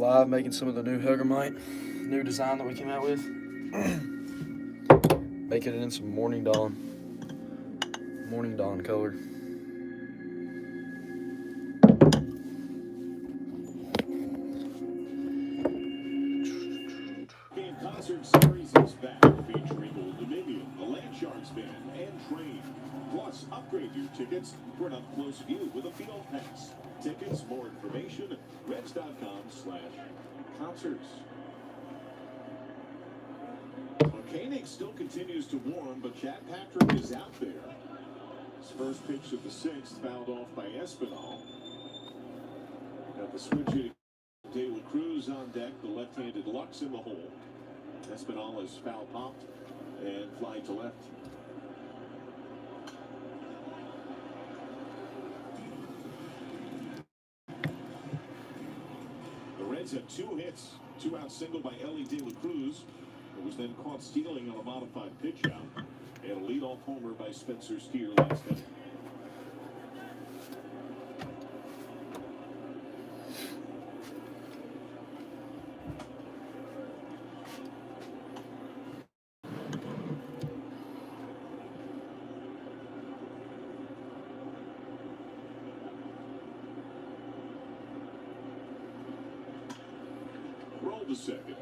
live making some of the new Huggermite, new design that we came out with. Making it in some Morning Dawn color. Game Concert Series is back, featuring Old Dominion, the Land Sharks Band, and Train. Plus, upgrade your tickets for an up-close view with a field pass. Tickets, more information, Reds.com/concerts. Koenig still continues to warm, but Chad Patrick is out there. His first pitch of the sixth fouled off by Espinal. Got the switch hitting De La Cruz on deck, the left-handed Lux in the hole. Espinal is foul popped and fly to left. The Reds had 2 hits, 2-out single by Ellie De La Cruz. It was then caught stealing on a modified pitch out, and a leadoff homer by Spencer Steer last inning. Roll to second.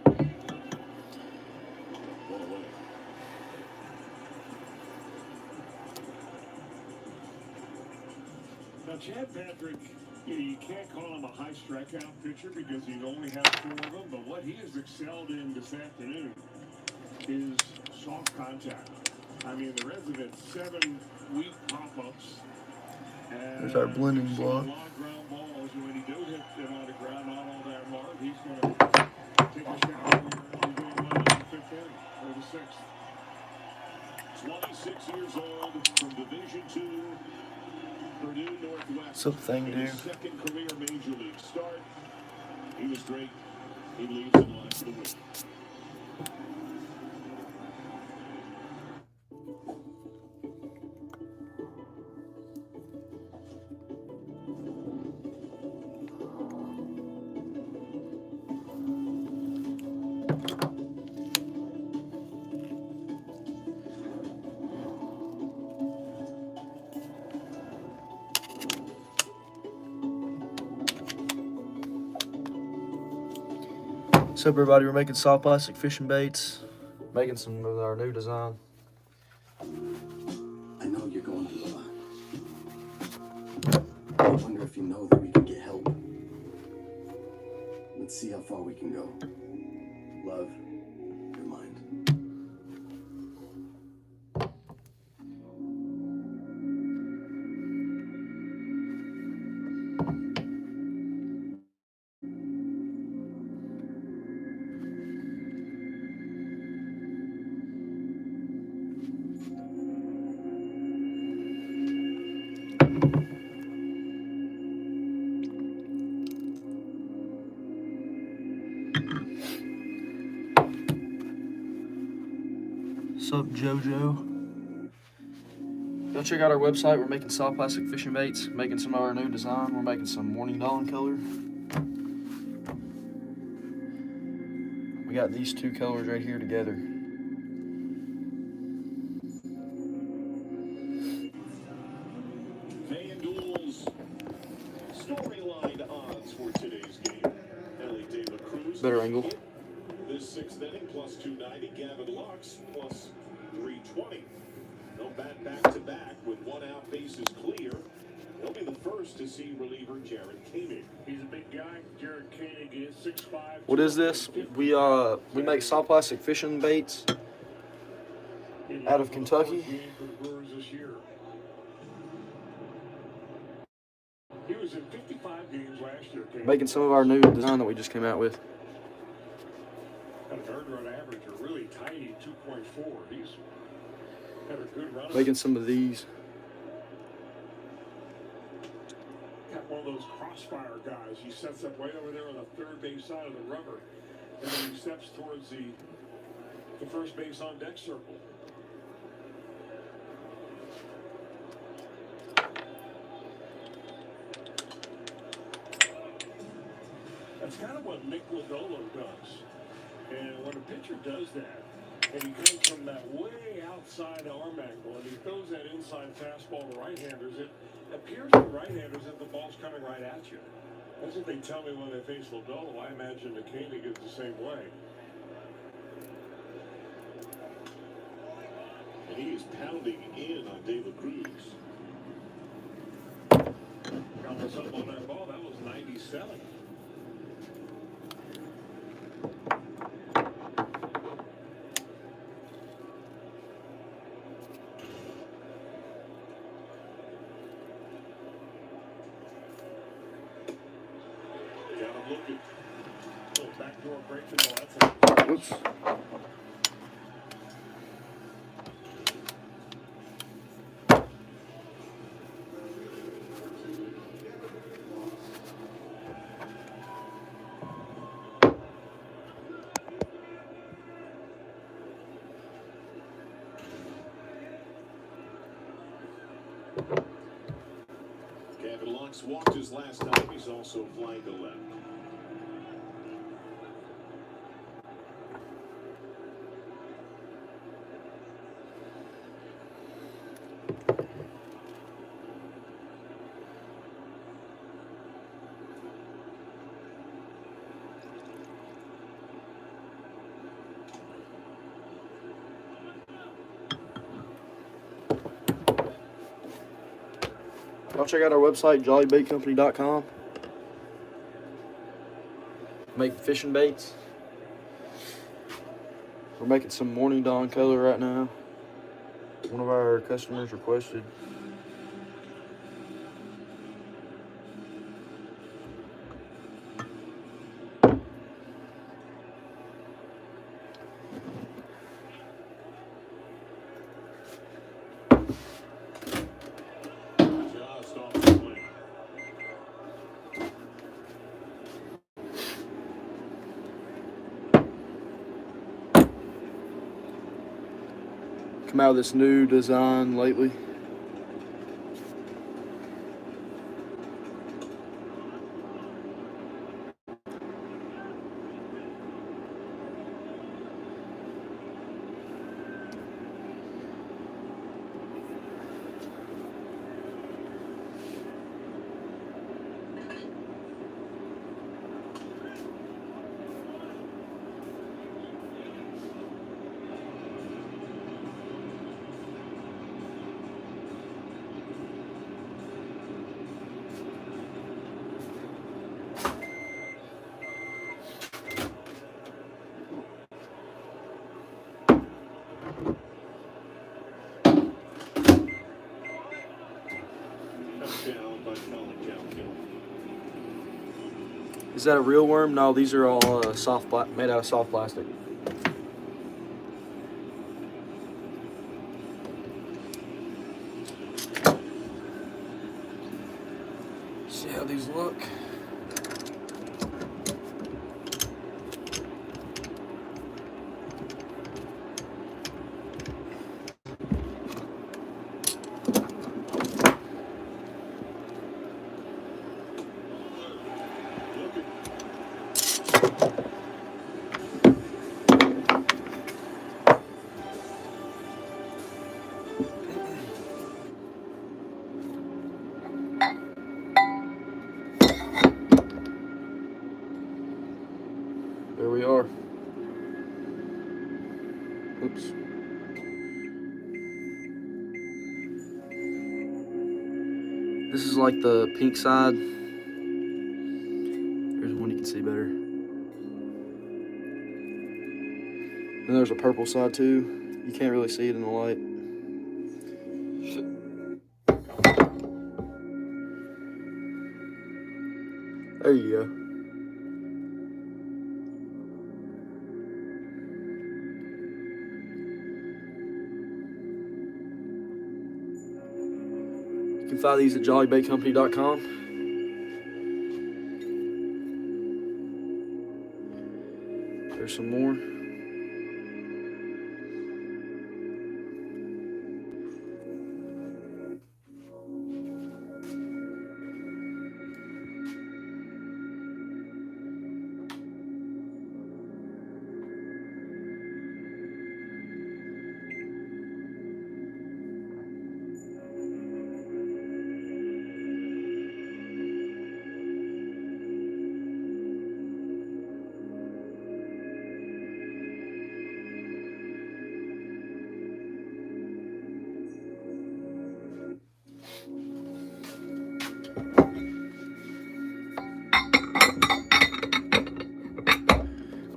Now, Chad Patrick, you can't call him a high strikeout pitcher because he only has 4 of them, but what he has excelled in this afternoon is soft contact. I mean, the Reds have had 7 weak pop-ups. There's our blending block. Long ground balls, and when he does hit them on the ground, not all that hard, he's going to take a shot here in game 1 in the 5th inning, or the 6th. 26 years old from Division II, Purdue Northwest. What's up, thing, dude? His second career major league start. He was great. He leaves in line for the win. What's up, everybody? We're making soft plastic fishing baits, making some of our new design. I know you're going through a lot. I wonder if you know that we can get help. Let's see how far we can go. Love, your mind. What's up, JoJo? Go check out our website. We're making soft plastic fishing baits, making some of our new design. We're making some Morning Dawn color. We got these 2 colors right here together. FanDuel's storyline odds for today's game. Ellie De La Cruz. Better angle. This 6th inning plus 290. Gavin Lux plus 320. They'll bat back-to-back with 1 out, bases clear. They'll be the first to see reliever Jared Koenig. He's a big guy. Jared Koenig is 6'5". What is this? We make soft plastic fishing baits out of Kentucky. He was in 55 games last year. Making some of our new design that we just came out with. Got a third run average, a really tiny 2.4. He's had a good run. Making some of these. Got one of those crossfire guys. He sets up right over there on the third base side of the rubber, and then he steps towards the first base on deck circle. That's kind of what Nick Lodolo does. And when a pitcher does that, and he comes from that way outside arm angle, and he throws that inside fastball to right-handers, it appears to right-handers that the ball's coming right at you. That's what they tell me when they face Lodolo. I imagine the Koenig is the same way. And he is pounding in on David Cruz. Got this up on that ball. That was 97. Got him looking. Little backdoor break the ball. That's a Oops. Gavin Lux walked his last time. He's also flying to left. Y'all check out our website, jollybaitcompany.com. Make fishing baits. We're making some Morning Dawn color right now. One of our customers requested. Just off the plate. Come out with this new design lately. Touchdown by Colin Cowgill. Is that a real worm? No, these are all made out of soft plastic. See how these look. There we are. Oops. This is like the pink side. Here's one you can see better. And there's a purple side too. You can't really see it in the light. There you go. You can find these at jollybaitcompany.com. There's some more.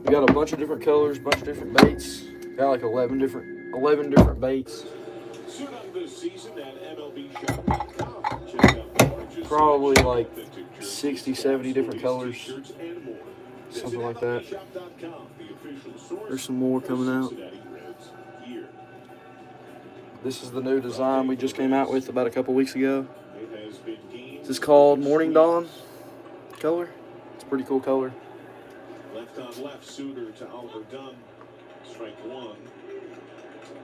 We got a bunch of different colors, bunch of different baits. Got like 11 different baits. Soon on this season at MLBshop.com. Check out the largest Probably selection of like authentic jerseys, 60, 70 different hoodies, colors. t-shirts, and more. Something Visit like that. MLBshop.com, the official source There's some more for coming out. Cincinnati Reds gear. This is the new design we just came out with about a couple weeks ago. It has been gained. This is called Morning Dawn color. It's a pretty cool color. Left on left, Suter to Oliver Dunn. Strike one.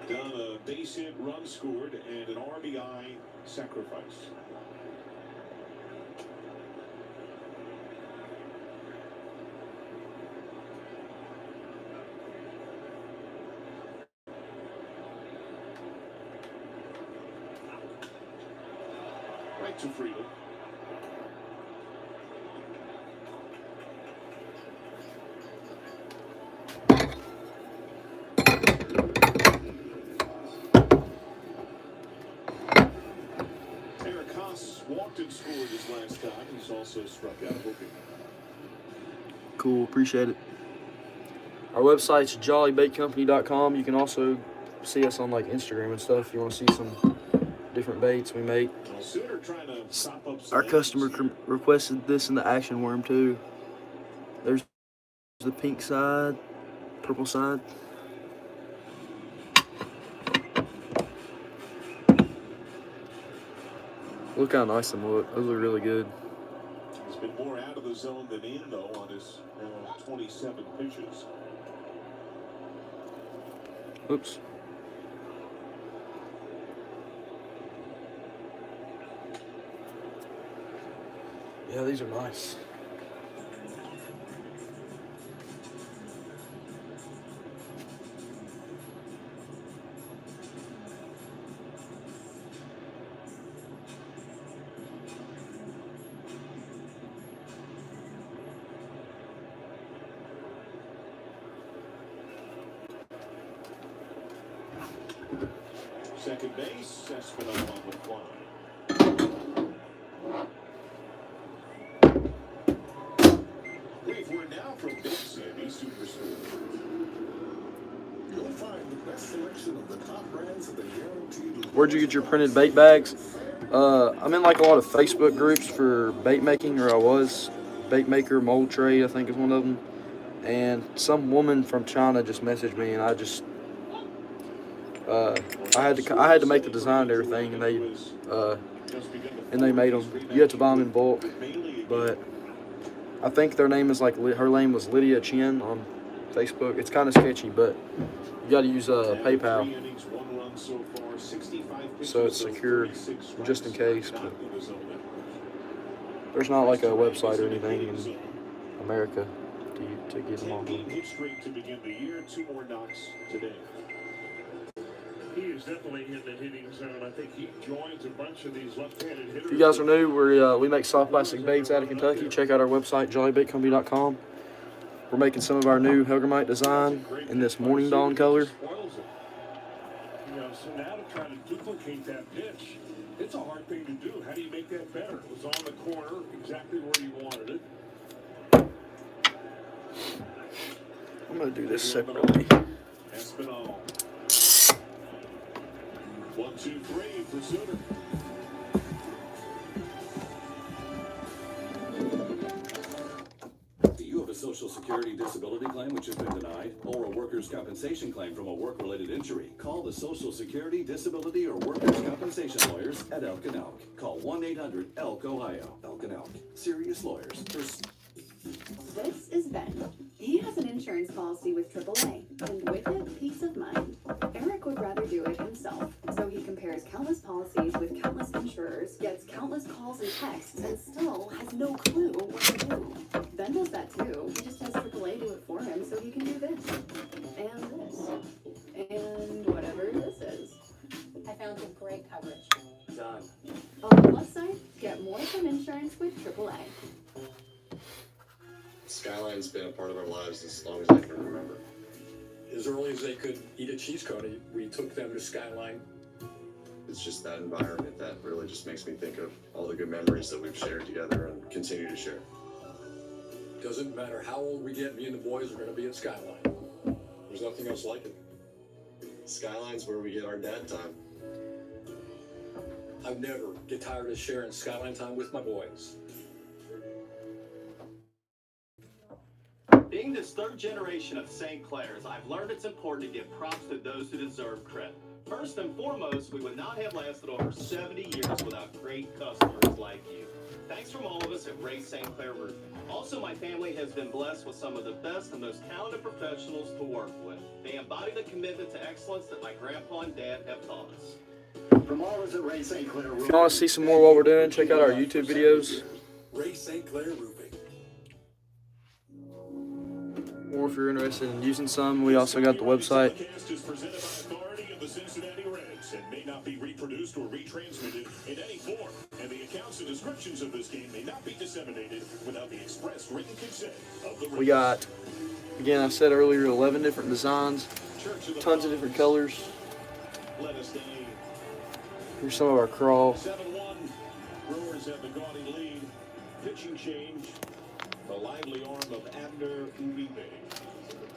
Dunn, a base hit, run scored, and an RBI sacrifice. Right to Friedel. Walked and scored his last time. He's also struck out hooking. Cool, appreciate it. Our website's jollybaitcompany.com. You can also see us on like Instagram and stuff if you want to see some different baits we make. Well, Suter trying to sop up some Our customer requested this in the action worm too. There's the pink side, purple side. Look how nice them look. Those look really good. He's been more out of the zone than in, though, on his 27 pitches. Oops. Yeah, these are nice. Second base, Espinal on the fly. Brief word now from Big Sandy Superstore. You'll find the best selection of the top brands of the guaranteed. Where'd you get your printed bait bags? I'm in like a lot of Facebook groups for bait making, or I was. Bait Maker, Mold Trade, I think is one of them. And some woman from China just messaged me, and I just I had to make the design and everything, and they made them. You have to buy them in bulk, but I think their name is like, her name was Lydia Chen on Facebook. It's kind of sketchy, but you got to use PayPal, so it's secure just in case. But there's not like a website or anything in America to get them on. Straight to begin the year, 2 more knocks today. He is definitely in the hitting zone. I think he joins a bunch of these left-handed hitters. If you guys are new, we make soft plastic baits out of Kentucky. Check out our website, jollybaitcompany.com. We're making some of our new Helgramite design in this Morning Dawn color. You know, so now to try to duplicate that pitch, it's a hard thing to do. How do you make that better? It was on the corner, exactly where you wanted it. I'm going to do this separately. Espinal. 1, 2, 3 for Suter. Do you have a Social Security disability claim which has been denied, or a workers' compensation claim from a work-related injury? Call the Social Security, Disability, or Workers' Compensation Lawyers at Elk & Elk. Call 1-800-ELK-OHIO. Elk & Elk. Serious lawyers. This is Ben. He has an insurance policy with AAA, and with it, peace of mind. Eric would rather do it himself, so he compares countless policies with countless insurers, gets countless calls and texts, and still has no clue what to do. Ben does that too. He just has AAA do it for him, so he can do this, and this, and whatever this is. I found some great coverage. Done. On the plus side, get more from insurance with AAA. Skyline's been a part of our lives as long as I can remember. As early as they could eat a cheese cone, we took them to Skyline. It's just that environment that really just makes me think of all the good memories that we've shared together and continue to share. Doesn't matter how old we get, me and the boys are going to be at Skyline. There's nothing else like it. Skyline's where we get our dad time. I never get tired of sharing Skyline time with my boys. Being this third generation of St. Clair's, I've learned it's important to give props to those who deserve credit. First and foremost, we would not have lasted over 70 years without great customers like you. Thanks from all of us at Ray St. Clair Roofing. Also, my family has been blessed with some of the best and most talented professionals to work with. They embody the commitment to excellence that my grandpa and dad have taught us. From all of us at Ray St. Clair Roofing. If you want to see some more of what we're doing, check out our YouTube videos. Ray St. Clair Roofing. Or if you're interested in using some, we also got the website. Is presented by authority of the Cincinnati Reds and may not be reproduced or retransmitted in any form. And the accounts and descriptions of this game may not be disseminated without the express written consent of the Reds. We got, again, I said earlier, 11 different designs, tons of different colors. Let us stay. Here's some of our crawl. 7-1. Brewers have the gaudy lead. Pitching change. The lively arm of Abner Uribe.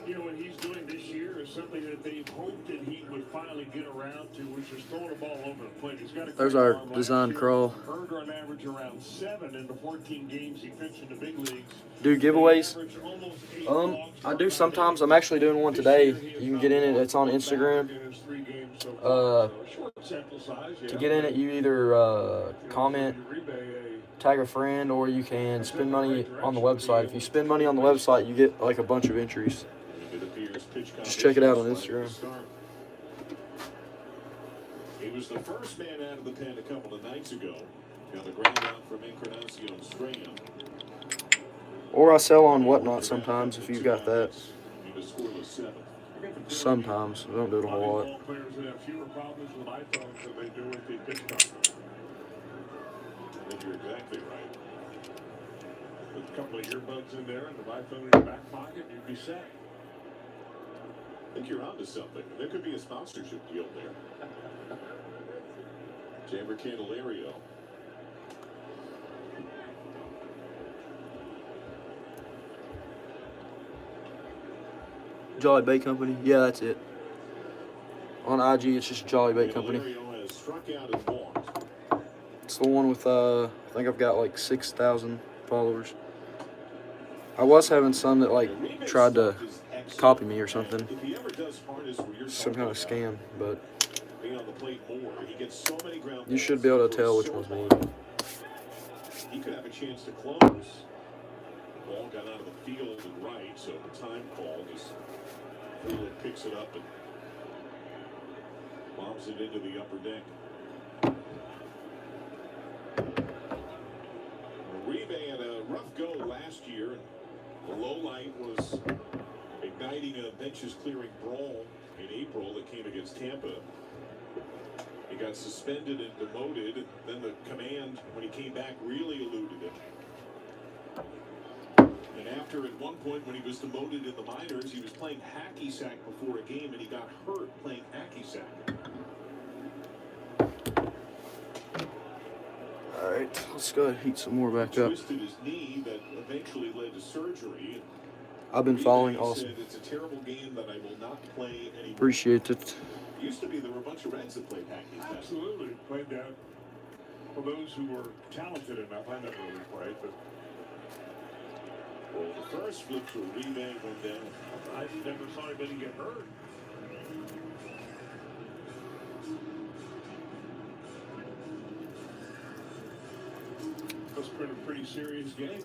You know, what he's doing this year is something that they hoped that he would finally get around to, which is throwing the ball over the plate. He's got a There's great our arm. design Last year, crawl. earned on average around 7 in the 14 games he pitched in the big leagues. Do giveaways. Averaged almost 8 walks I do per sometimes. game. I'm actually doing one This today. year, he has You can not get in it. been It's on back Instagram. in his 3 games so far. So a short sample size, yeah. To get in it, you either comment, tag a friend, or you can spend money on the website. If you spend money on the website, you get like a bunch of entries. Just check it out on Instagram. He was the first man out of the pen a couple of nights ago. Got the ground out from Encarnacion Strand. Or I sell on Whatnot sometimes if you've got that. He was scoreless 7. Sometimes. I don't do it a whole lot. Ball players that have fewer problems with iPhones than they do with the pitch count. I think you're exactly right. With a couple of earbuds in there and the iPhone in your back pocket, you'd be set. I think you're onto something. There could be a sponsorship deal there. Chamber Candelario. Jolly Bait Company. Yeah, that's it. On IG, it's just Jolly Bait Company. Candelario has struck out and walked. It's the one with, I think I've got like 6,000 followers. I was having some that like tried to copy me or something. If he ever does harness where you're Some kind of talking scam, but about being on the plate more, he gets so many ground you should balls, be able to he tell goes which so one's hard. me. He could have a chance to close. Ball got out of the field and right, so the time called as Fuller picks it up and bombs it into the upper deck. Uribe had a rough go last year. The low light was igniting a benches clearing brawl in April that came against Tampa. He got suspended and demoted. Then the command, when he came back, really eluded him. And after, at one point, when he was demoted in the minors, he was playing hacky sack before a game, and he got hurt playing hacky sack. All right, let's go ahead and heat some more back up. Twisted his knee that eventually led to surgery. I've been following. He Awesome. said, "It's a terrible game that I will not play anymore." Appreciate it. Used to be there were a bunch of Reds that played hacky sack. Absolutely. Played that. For those who were talented enough, I never really played, but Well, the first flip to Uribe went down. I never saw anybody get hurt. Must have been a pretty serious game.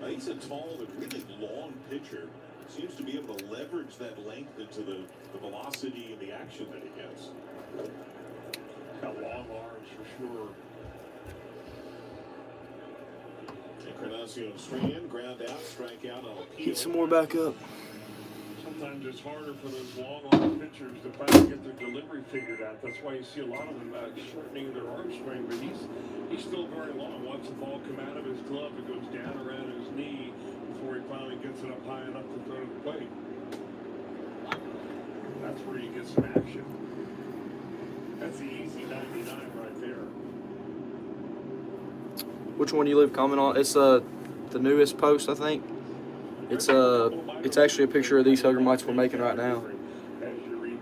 He's a tall and really long pitcher. Seems to be able to leverage that length into the velocity and the action that he gets. Got long arms for sure. Encarnacion Strand, ground out, strike out on appeal. Heat some more back up. Sometimes it's harder for those long arm pitchers to finally get their delivery figured out. That's why you see a lot of them shortening their arm swing, but he's still very long. Once the ball come out of his glove, it goes down around his knee before he finally gets it up high enough to throw to the plate. That's where you get some action. That's the easy 99 right there. which one you leave a comment on. It's the newest post, I think. It's actually a picture of these hugger mites we're making right now.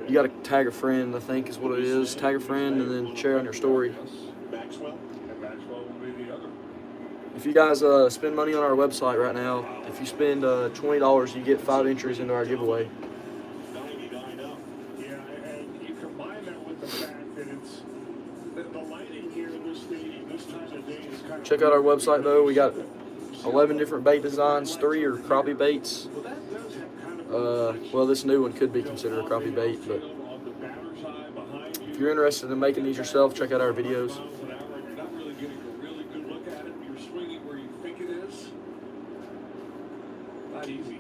You got to tag a friend, I think is what it is. Tag a friend and then share on your story. If you guys spend money on our website right now, if you spend $20, you get 5 entries into our giveaway. Yeah, and you combine that with the fact that it's the lighting here in this stadium this time of day is kind of. Check out our website though. We got 11 different bait designs. 3 are crappie baits. Well, this new one could be considered a crappie bait, but if you're interested in making these yourself, check out our videos. You're not really getting a really good look at it. You're swinging where you think it is. Not easy.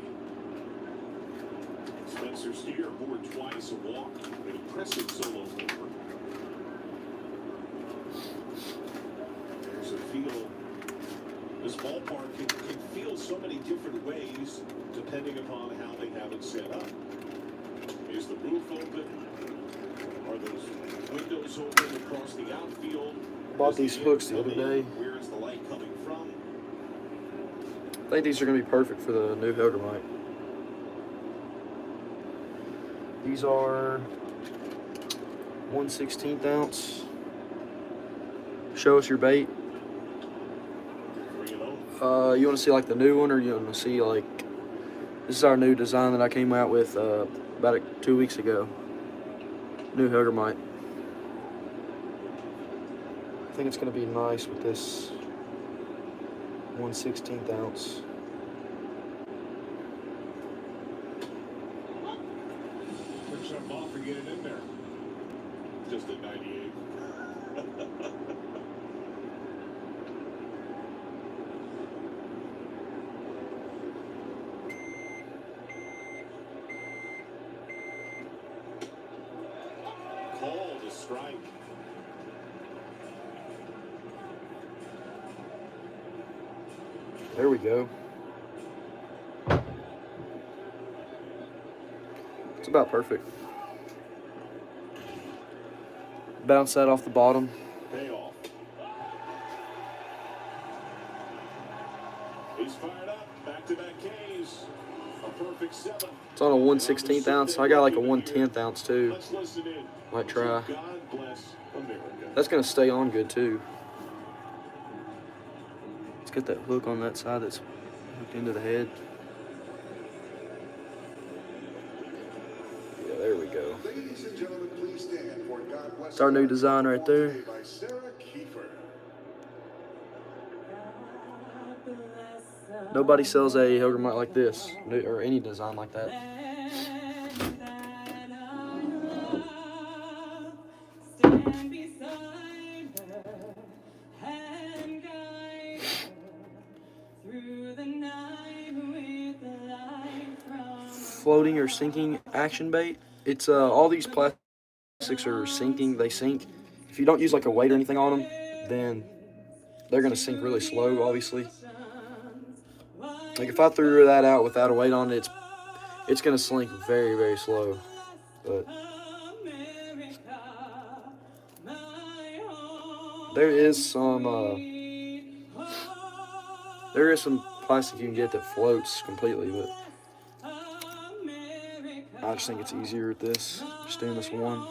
Spencer Steer aboard twice, a walk, an impressive solo forward. There's a feel. This ballpark can feel so many different ways depending upon how they have it set up. Is the roof open? Are those windows open across the outfield? Bought these hooks the other day. Where is the light coming from? I think these are going to be perfect for the new hugger mite. These are 1/16 ounce. Show us your bait. You want to see like the new one, or you want to see like, this is our new design that I came out with about 2 weeks ago. New hugger mite. I think it's going to be nice with this 1/16 ounce. Took something off to get it in there. Just a 98. Call the strike. There we go. It's about perfect. Bounce that off the bottom. Payoff. He's fired up. Back-to-back Ks. A perfect 7. It's on a 1/16 ounce. I got like a 1/10 ounce too. Let's listen in. Might try. God bless America. That's gonna stay on good too. Let's get that hook on that side that's hooked into the head. Yeah, there we go. Ladies and gentlemen, please stand for God Bless. It's our new design right there. By Sarah Kiefer. Nobody sells a hugger mite like this, or any design like that. Floating or sinking action bait. It's all these plastics are sinking. They sink. If you don't use like a weight or anything on them, then they're gonna sink really slow. Obviously, like if I threw that out without a weight on it, it's gonna sink very, very slow. But there is some plastic you can get that floats completely, but I just think it's easier with this, just doing this one.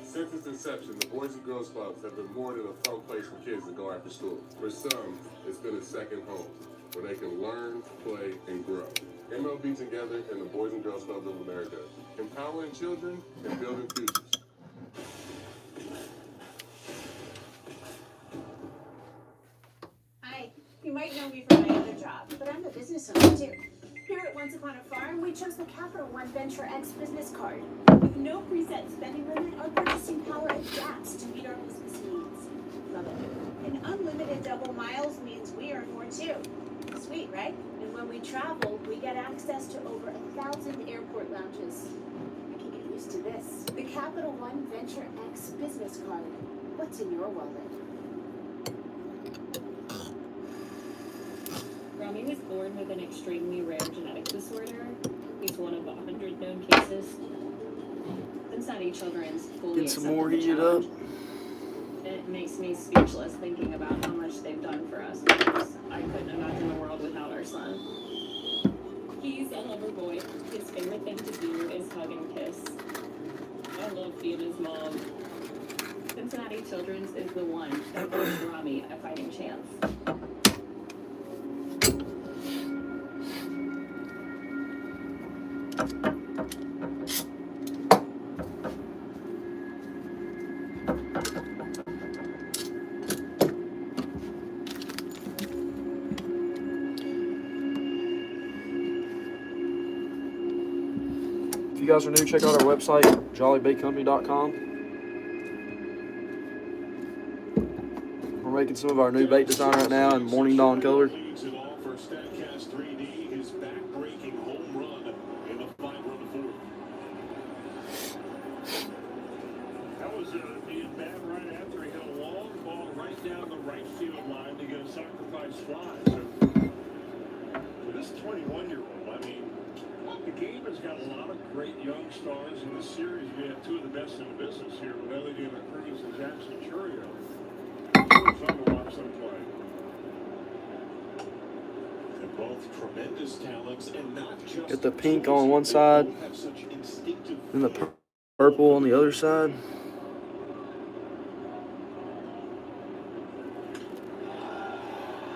Since its inception, the Boys and Girls Clubs have been more than a fun place for kids to go after school. For some, it's been a second home, where they can learn, play, and grow. MLB together and the Boys and Girls Clubs of America, empowering children and building futures. Hi, you might know me from my other job, but I'm a business owner too. Here at Once Upon a Farm, we chose the Capital One Venture X business card. With no preset spending limit, our purchasing power adapts to meet our business needs. Love it. And unlimited double miles means we earn more too. Sweet, right? And when we travel, we get access to over 1,000 airport lounges. I can get used to this. The Capital One Venture X business card. What's in your wallet? Romy was born with an extremely rare genetic disorder. Cincinnati Children's fully Get some accepted more the heated challenge. up. It makes me speechless thinking about how much they've done for us, because I couldn't imagine the world without our son. He's a lover boy. His favorite thing to do is hug and kiss. I love being his mom. Cincinnati Children's is the one that gives Rami a fighting chance. If you guys are new, check out our website, jollybaitcompany.com. We're making some of our new bait design right now in Morning Dawn color. Leads it all for StatCast 3D, his back-breaking home run in the 5-run fourth. That was being bad right after he hit a long ball right down the right field line to get a sacrifice fly. So for this 21-year-old, I mean, the game has got a lot of great young stars in the series. We have two of the best in the business here with Ellie De La Cruz and Jackson Churio. It's really fun to watch them play. And both tremendous talents, and not just Get the pink on one side, have such instinctive and the purple on the other side.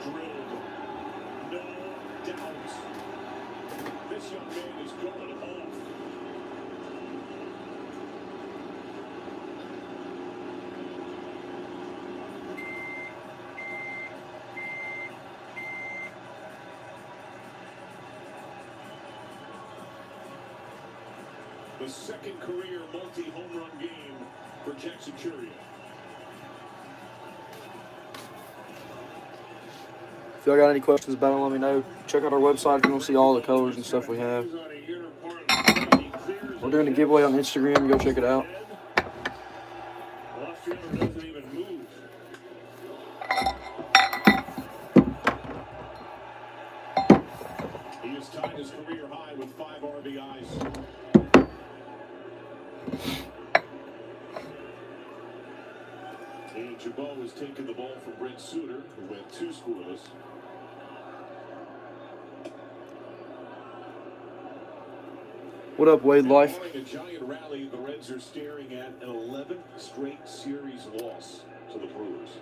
drilled. No doubt. This young man is going off. The second career multi-home run game for Jackson Churio. If y'all got any questions about it, let me know. Check out our website if you want to see all the colors and stuff we have. We're doing a giveaway on Instagram. Go check it out. Left fielder doesn't even move. He has tied his career high with 5 RBIs. And Jabot has taken the ball from Brent Suter, who went 2 scoreless. What up, Wade Life? Following a giant rally, the Reds are staring at an 11th straight series loss to the Brewers.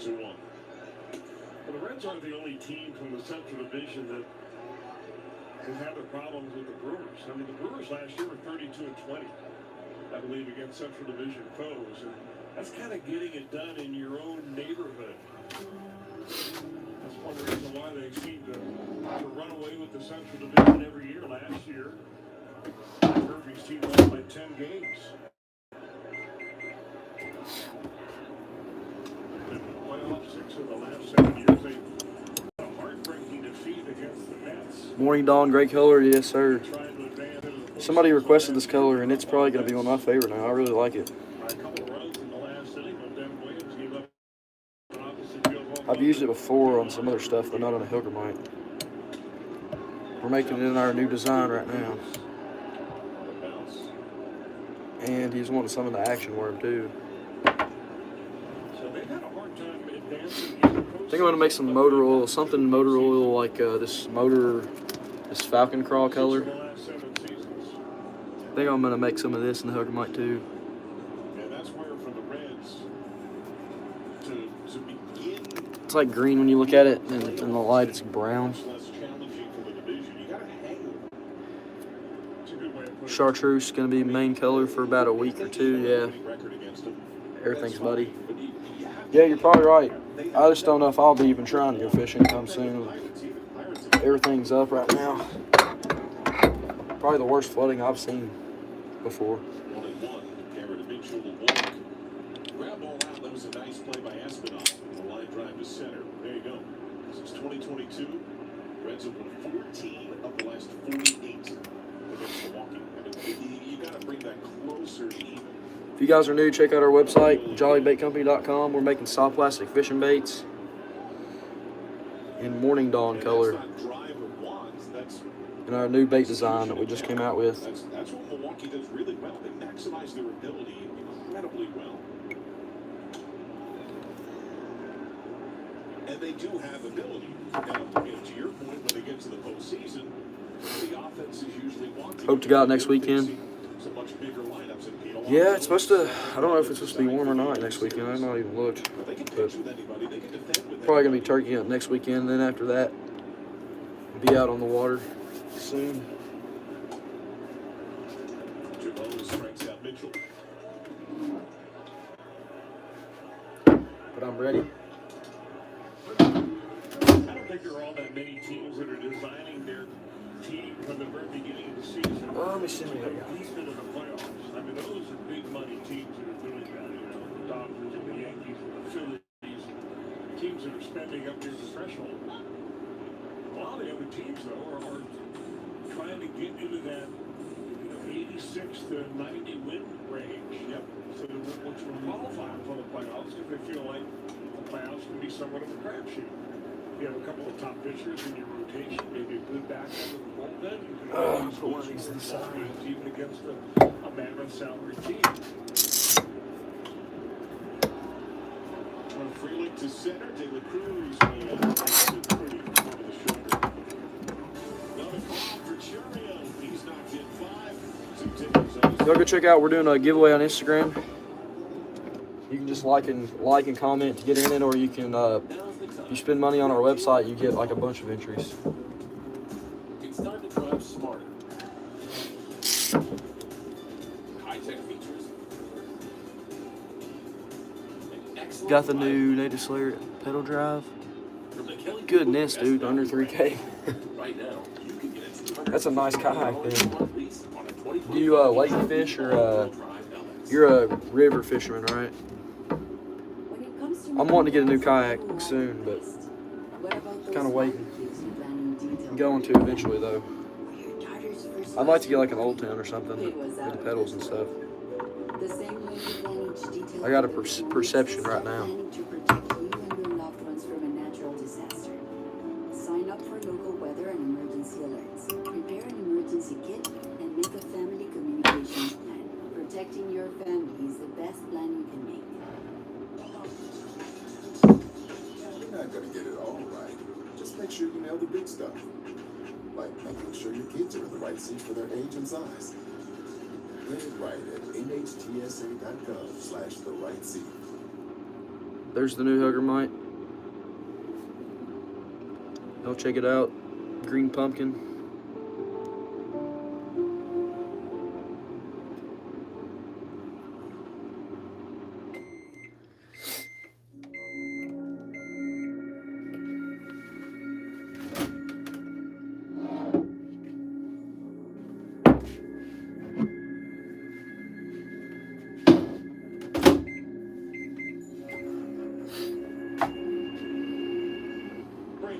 Well, the Reds aren't the only team from the Central Division that has had their problems with the Brewers. I mean, the Brewers last year were 32-20, I believe, against Central Division foes, and that's kind of getting it done in your own neighborhood. That's one reason why they seem to run away with the Central Division every year. Last year, Kirby's team lost by 10 games. In the playoffs, 6 of the last 7 years, they had a heartbreaking defeat against the Mets. Morning Dawn, great color. Yes, sir. Somebody requested this color, and it's probably going to be one of my favorite now. I really like it. I've used it before on some other stuff, but not on a Hilgermite. We're making it in our new design right now. And he's wanting some of the action worm, too. I think I'm going to make some motor oil, something motor oil like this Falcon Craw color. I think I'm going to make some of this in the Hilgermite, too. And that's where for the Reds to begin. It's like green when you look at it, and in the light it's brown. Less challenging for the division. You got to hang with. Chartreuse going to be main color for about a week or two, yeah. Everything's muddy. Yeah, you're probably right. I just don't know if I'll be even trying to go fishing anytime soon. Everything's up right now. Probably the worst flooding I've seen before. 1-1. Cameron to Mitchell will walk. Grab ball out. That was a nice play by Espinal. The line drive to center. There you go. This is 2022. Reds have won 14 of the last 48 against Milwaukee. I mean, you got to bring that close you guys are new, check out our website, jollybaitcompany.com. We're making soft plastic fishing baits in morning dawn color. And our new bait design that we just came out with. That's what Milwaukee does really well. They maximize their ability incredibly well. And they do have ability. Now, to your point, when they get to the postseason, the offense is usually wanting. Hope to God next weekend. Yeah, it's supposed to, I don't know if it's supposed to be warm or not next weekend. I've not even looked. But probably going to be turkey hunt next weekend. Then after that, be out on the water soon. But I'm ready. I don't think there are all that many teams that are designing their team from the very beginning of the season. Let me see what I got. Deep into the playoffs. I mean, those are big money teams that are doing that. You know, the Dodgers and the Yankees and the Phillies, teams that are spending up near the threshold. A lot of the other teams, though, are trying to get into that 86 to 90 win range. Yep. So which will qualify for the playoffs if they feel like the playoffs can be somewhat of a crapshoot. You have a couple of top pitchers in your rotation, maybe a good backup in the bullpen. You can always put one of these score inside. games even against a mammoth salary team. From Freeling to center, De La Cruz makes it pretty over the shoulder. Another call for Churio. He's knocked in 5. Y'all go check out, we're doing a giveaway on Instagram. You can just like and comment to get in it, or you can, if you spend money on our website, you get like a bunch of entries. It's time to drive smarter. High-tech features. Got the new Native Slayer pedal drive. Goodness, dude, under 3K. Right now, you can get it. That's a nice kayak thing. Do you lake fish or you're a river fisherman, right? I'm wanting to get a new kayak soon, but kind of waiting. I'm going to eventually though. I'd like to get like an Old Town or something with the pedals and stuff. I got a perception right now. Sign up for local weather and emergency alerts. Prepare an emergency kit and make a family communications plan. Protecting your family is the best plan you can make. You're not going to get it all right. Just make sure you nail the big stuff. Like making sure your kids are in the right seat for their age and size. Get it right at nhtsa.gov/the-right-seat. There's the new Hugger mite. Go check it out. Green pumpkin.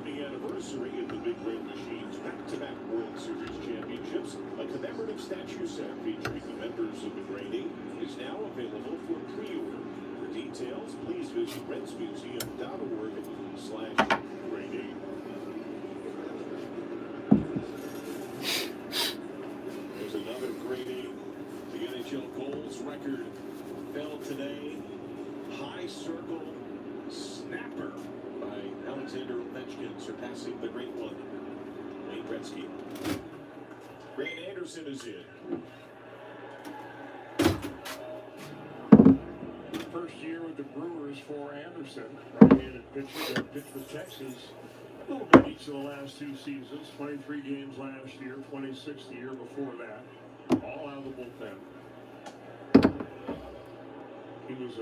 Anniversary of the Big Red Machine's back-to-back World Series championships, a commemorative statue set featuring the members of the Grade 8 is now available for pre-order. For details, please visit redsmuseum.org/grade 8. There's another Grade 8. The NHL goals record fell today. High circle snapper by Alexander Ovechkin, surpassing the great one, Wayne Gretzky. Grant Anderson is in. First year with the Brewers for Anderson, right-handed pitcher that pitched with Texas a little bit each of the last two seasons. 23 games last year, 26 the year before that. All out of the bullpen. He was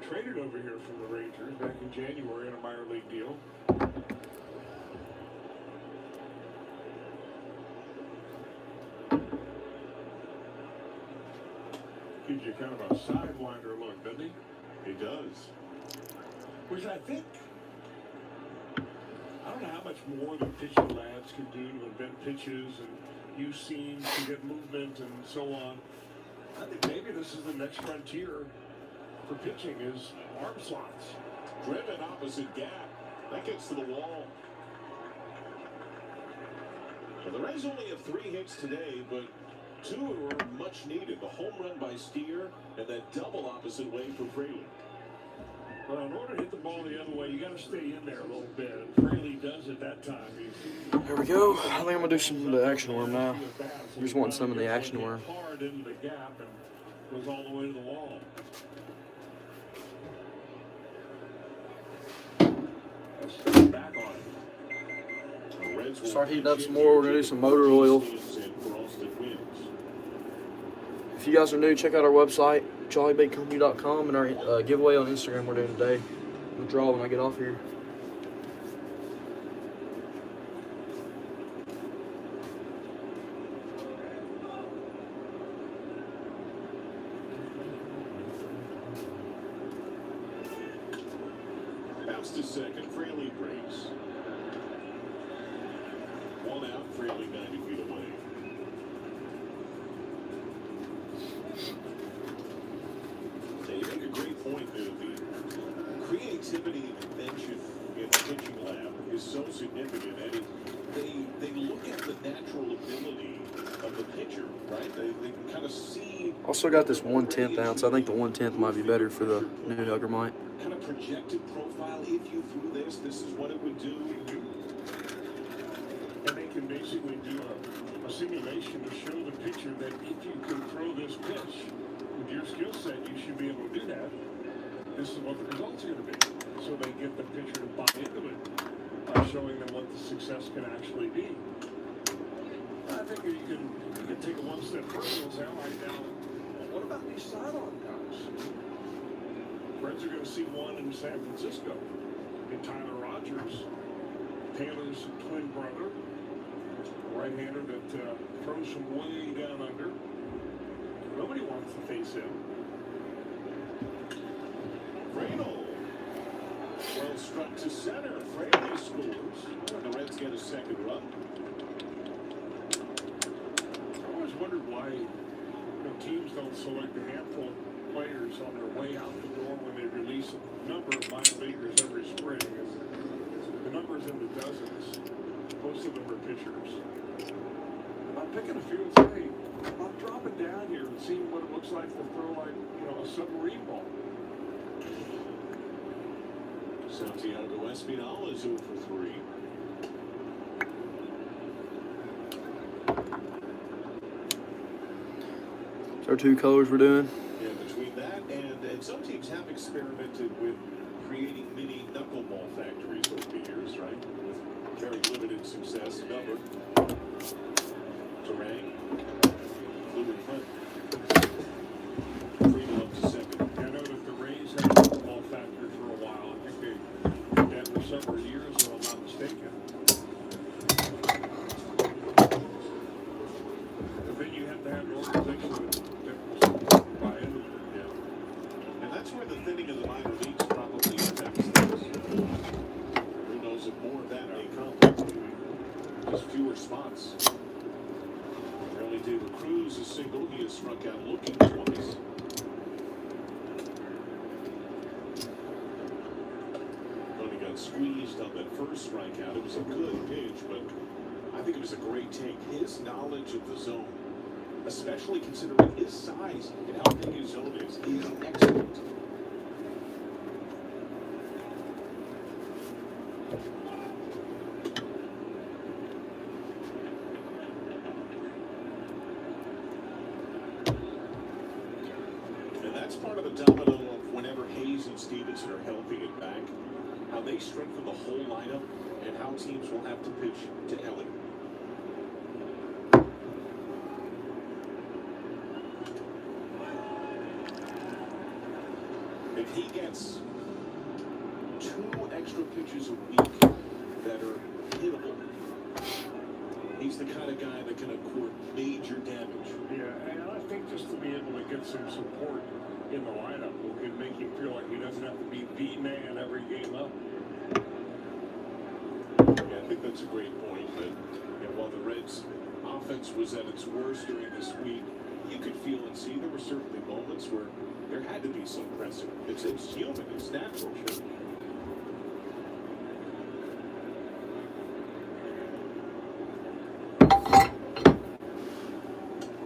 traded over here from the Rangers back in January in a minor league deal. Gives you kind of a sidewinder look, doesn't he? He does. Which I think, I don't know how much more the pitching labs can do to invent pitches and use seams to get movement and so on. I think maybe this is the next frontier for pitching is arm slots. Driven opposite gap. That gets to the wall. Well, the Rays only have 3 hits today, but 2 are much needed. The home run by Steer and that double opposite way for Fraley. Well, in order to hit the ball the other way, you got to stay in there a little bit. And Fraley does at that time. Here we go. I think I'm gonna do some of the action worm now. Just wanting some of the action worm. Hard into the gap and goes all the way to the wall. Back on it. Start heating up some more. We're gonna do some motor oil. If you guys are new, check out our website, jollybaitcompany.com, and our giveaway on Instagram we're doing today. We'll draw when I get off here. Bounce to second. Fraley breaks. 1 out. Fraley 90 feet away. Now, you make a great point there. The creativity and invention in the pitching lab is so significant, and they look at the natural ability of the pitcher, right? They can kind of see. Also got this 1/10 ounce. I think the 1/10 might be better for the new Nuggermite. Kind of projected profile. If you threw this is what it would do. And they can basically do a simulation to show the pitcher that if you can throw this pitch with your skill set, you should be able to do that. This is what the results are going to be. So they get the pitcher to buy into it by showing them what the success can actually be. I think you can take it one step further and say, all right, now, what about these sidearm guys? Reds are going to see one in San Francisco, in Tyler Rogers, Taylor's twin brother, right-hander that throws from way down under. Nobody wants to face him. Fraley. Well struck to center. Fraley scores. And the Reds get a second run. I always wondered why teams don't select a handful of players on their way out the door when they release a number of minor leaguers every spring. The number's in the dozens. Most of them are pitchers. I'm picking a few and saying, I'm dropping down here and seeing what it looks like to throw a submarine ball. Santiago Espinal is 0 for 3. Those are 2 colors we're doing. Yeah, between that and some teams have experimented with creating mini knuckleball factories over the years, right? With very limited success. Number. Terang. Flew in front. Freeman up to second. I know that the Rays had a knuckleball factory for a while. I think they did that for several years, if I'm not mistaken. But then you have to have an organization that buy into it. Yeah. And that's where the thinning of the minor leagues probably affects things. Who knows if more of that may come. Just fewer spots. Early David Cruz is single. He has struck out looking twice. Only got squeezed on that first strikeout. It was a good pitch, but I think it was a great take. His knowledge of the zone, especially considering his size and how big his zone is excellent. And that's part of the domino of whenever Hayes and Stevenson are healthy and back, how they strengthen the whole lineup and how teams will have to pitch to Ellie. If he gets 2 extra pitches a week that are hittable, he's the kind of guy that can accord major damage. Yeah, and I think just to be able to get some support in the lineup will make him feel like he doesn't have to be the man every game up. Yeah, I think that's a great point. But while the Reds' offense was at its worst during this week, you could feel and see there were certainly moments where there had to be some pressing. It's human, it's natural.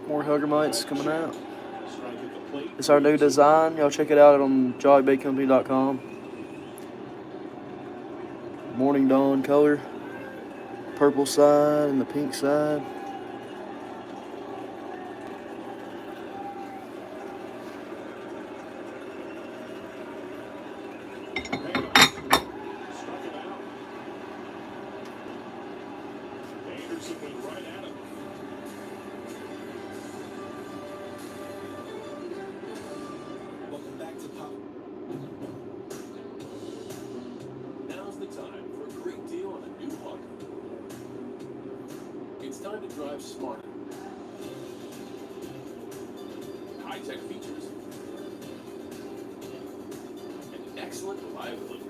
More hugger mites coming out. It's our new design. Y'all check it out on jollybaitcompany.com. Morning dawn color. Purple side and the pink side. Now's the time for a great deal on a new hug. It's time to drive smarter. High-tech features. And excellent reliability.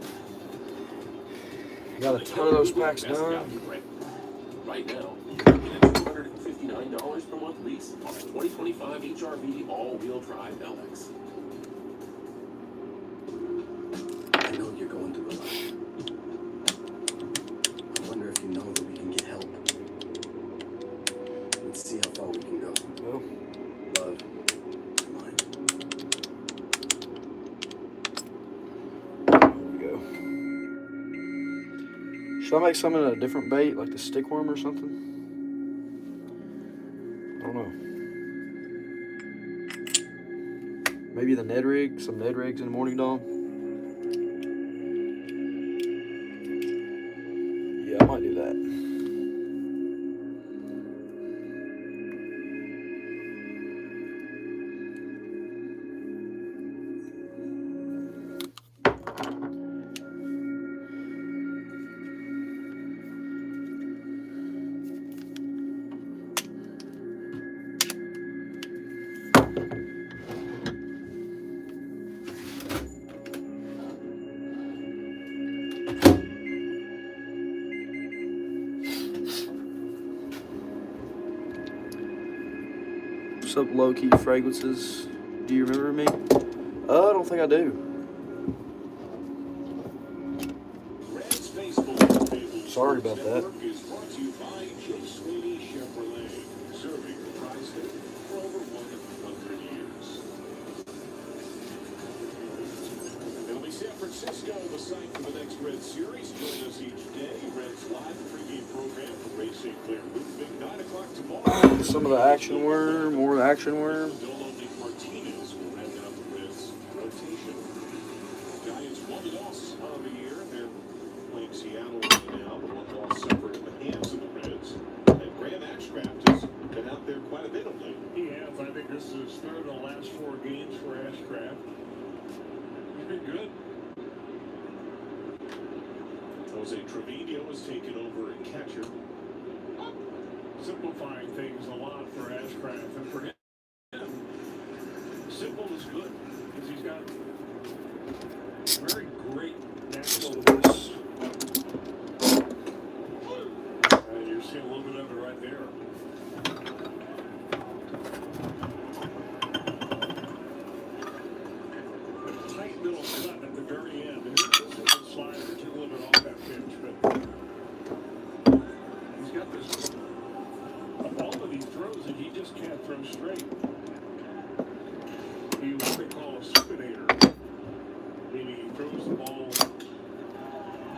Got a ton of those packs done. Right now, looking at $259 per month lease on a 2025 HRV all-wheel drive LX. I know you're going through a lot. I wonder if you know that we can get help. Let's see how far we can go. Love. Mine. There we go. Should I make some in a different bait, like the stickworm or something? I don't know. Maybe the Ned rig, some Ned rigs in the morning dawn. Yeah, I might do that. What's up, low-key fragrances? Do you remember me? I don't think I do. Sorry about that. Is brought to you by Joe Sweeney Chevrolet, serving the tri-state for over 100 years. It'll be San Francisco, the site for the next Red Series. Join us each day. Red's live pregame program for Ray St. Clair Roofing, 9 o'clock tomorrow. Some of the action worm, more action worm. Martinez will round out the Reds' rotation. Giants won the loss of the year. They're playing Seattle right now, but one loss suffered at the hands of the Reds. And Graham Ashcraft has been out there quite a bit of late. He has. I think this is third of the last 4 games for Ashcraft. He's been good. Jose Trevino has taken over at catcher. Simplifying things a lot for Ashcraft, and for him, simple is good because he's got very great natural abilities. And you're seeing a little bit of it right there. A tight little cut at the very end. And this is a slide that took a little bit off that pitch, but he's got this. All of these throws that he just can't throw straight. He's what they call a supinator, meaning he throws the ball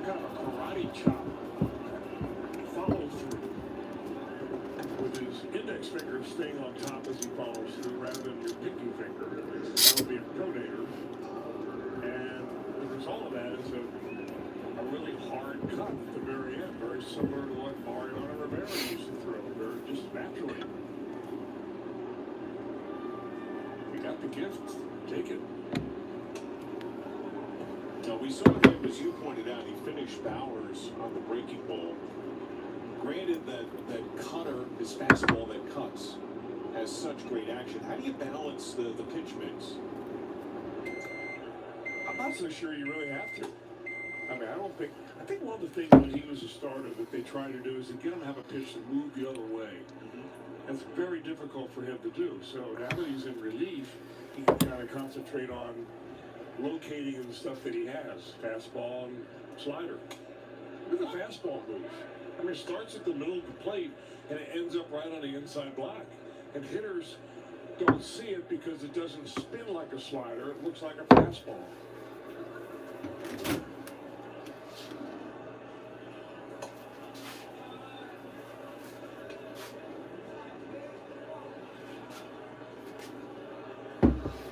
kind of a karate chop, follow through with his index finger staying on top as he follows through rather than your pinky finger. That would be a pronator. And the result of that is a really hard cut at the very end, very similar to what Mariano Rivera used to throw, very just naturally. You got the gift, take it. Now, we saw him, as you pointed out, he finished Bowers on the breaking ball. Granted that cutter, his fastball that cuts, has such great action. How do you balance the pitch mix? I'm not so sure you really have to. I I mean, I think one of the things when he was a starter that they try to do is to get him to have a pitch that move the other way. That's very difficult for him to do. So now that he's in relief, he can kind of concentrate on locating the stuff that he has, fastball and slider. Look at the fastball move. I mean, it starts at the middle of the plate and it ends up right on the inside block. And hitters don't see it because it doesn't spin like a slider. It looks like a fastball.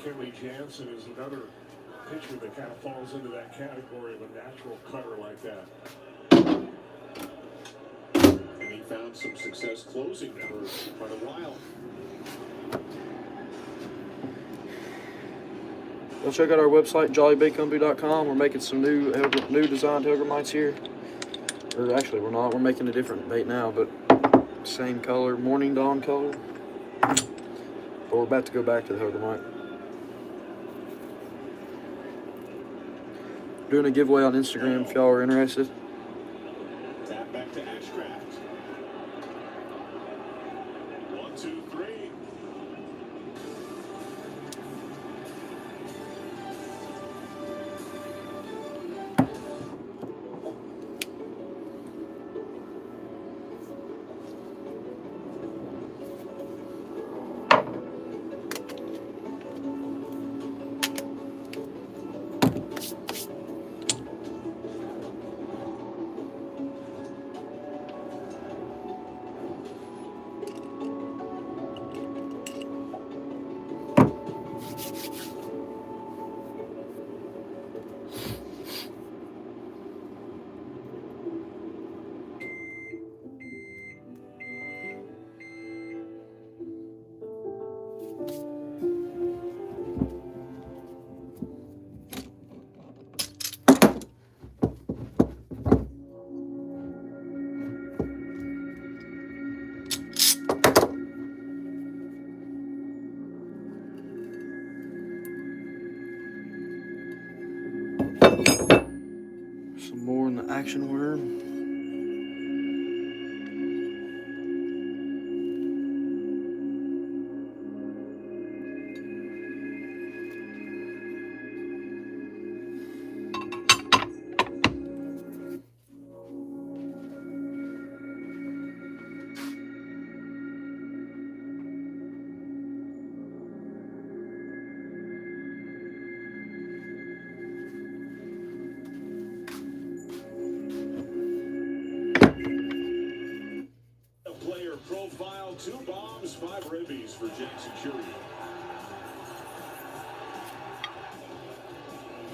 Kenley Jansen is another pitcher that kind of falls into that category of a natural cutter like that. And he found some success closing for quite a while. Go check out our website, jollybigcompany.com. We're making some new designed Helger mites here. Or actually, we're not. We're making a different bait now, but same color, morning dawn color. But we're about to go back to the Helger mite. Doing a giveaway on Instagram if y'all are interested. Tap back to Ashcraft. 1, 2, 3. Some more in the action worm. Profile, 2 bombs, 5 ribbies for Jackson Churio.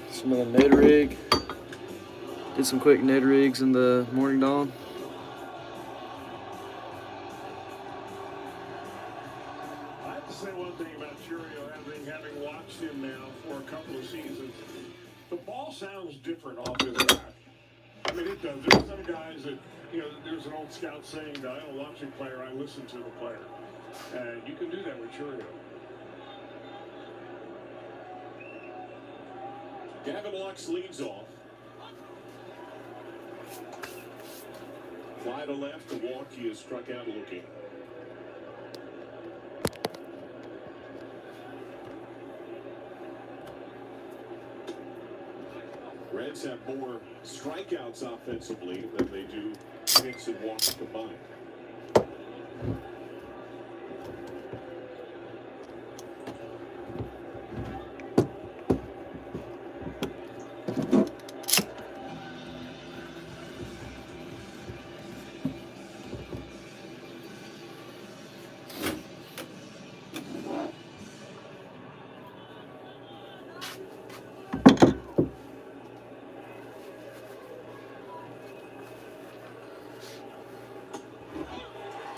Some of the Ned rig. Did some quick Ned rigs in the morning dawn. I have to say one thing about Churio, having watched him now for a couple of seasons. The ball sounds different off his bat. I mean, it does. There's some guys that, you know, there's an old scout saying that I don't watch a player, I listen to the player. And you can do that with Churio. Gavin Lux leads off. Fly to left, the walk, he is struck out looking. Reds have more strikeouts offensively than they do hits and walks combined.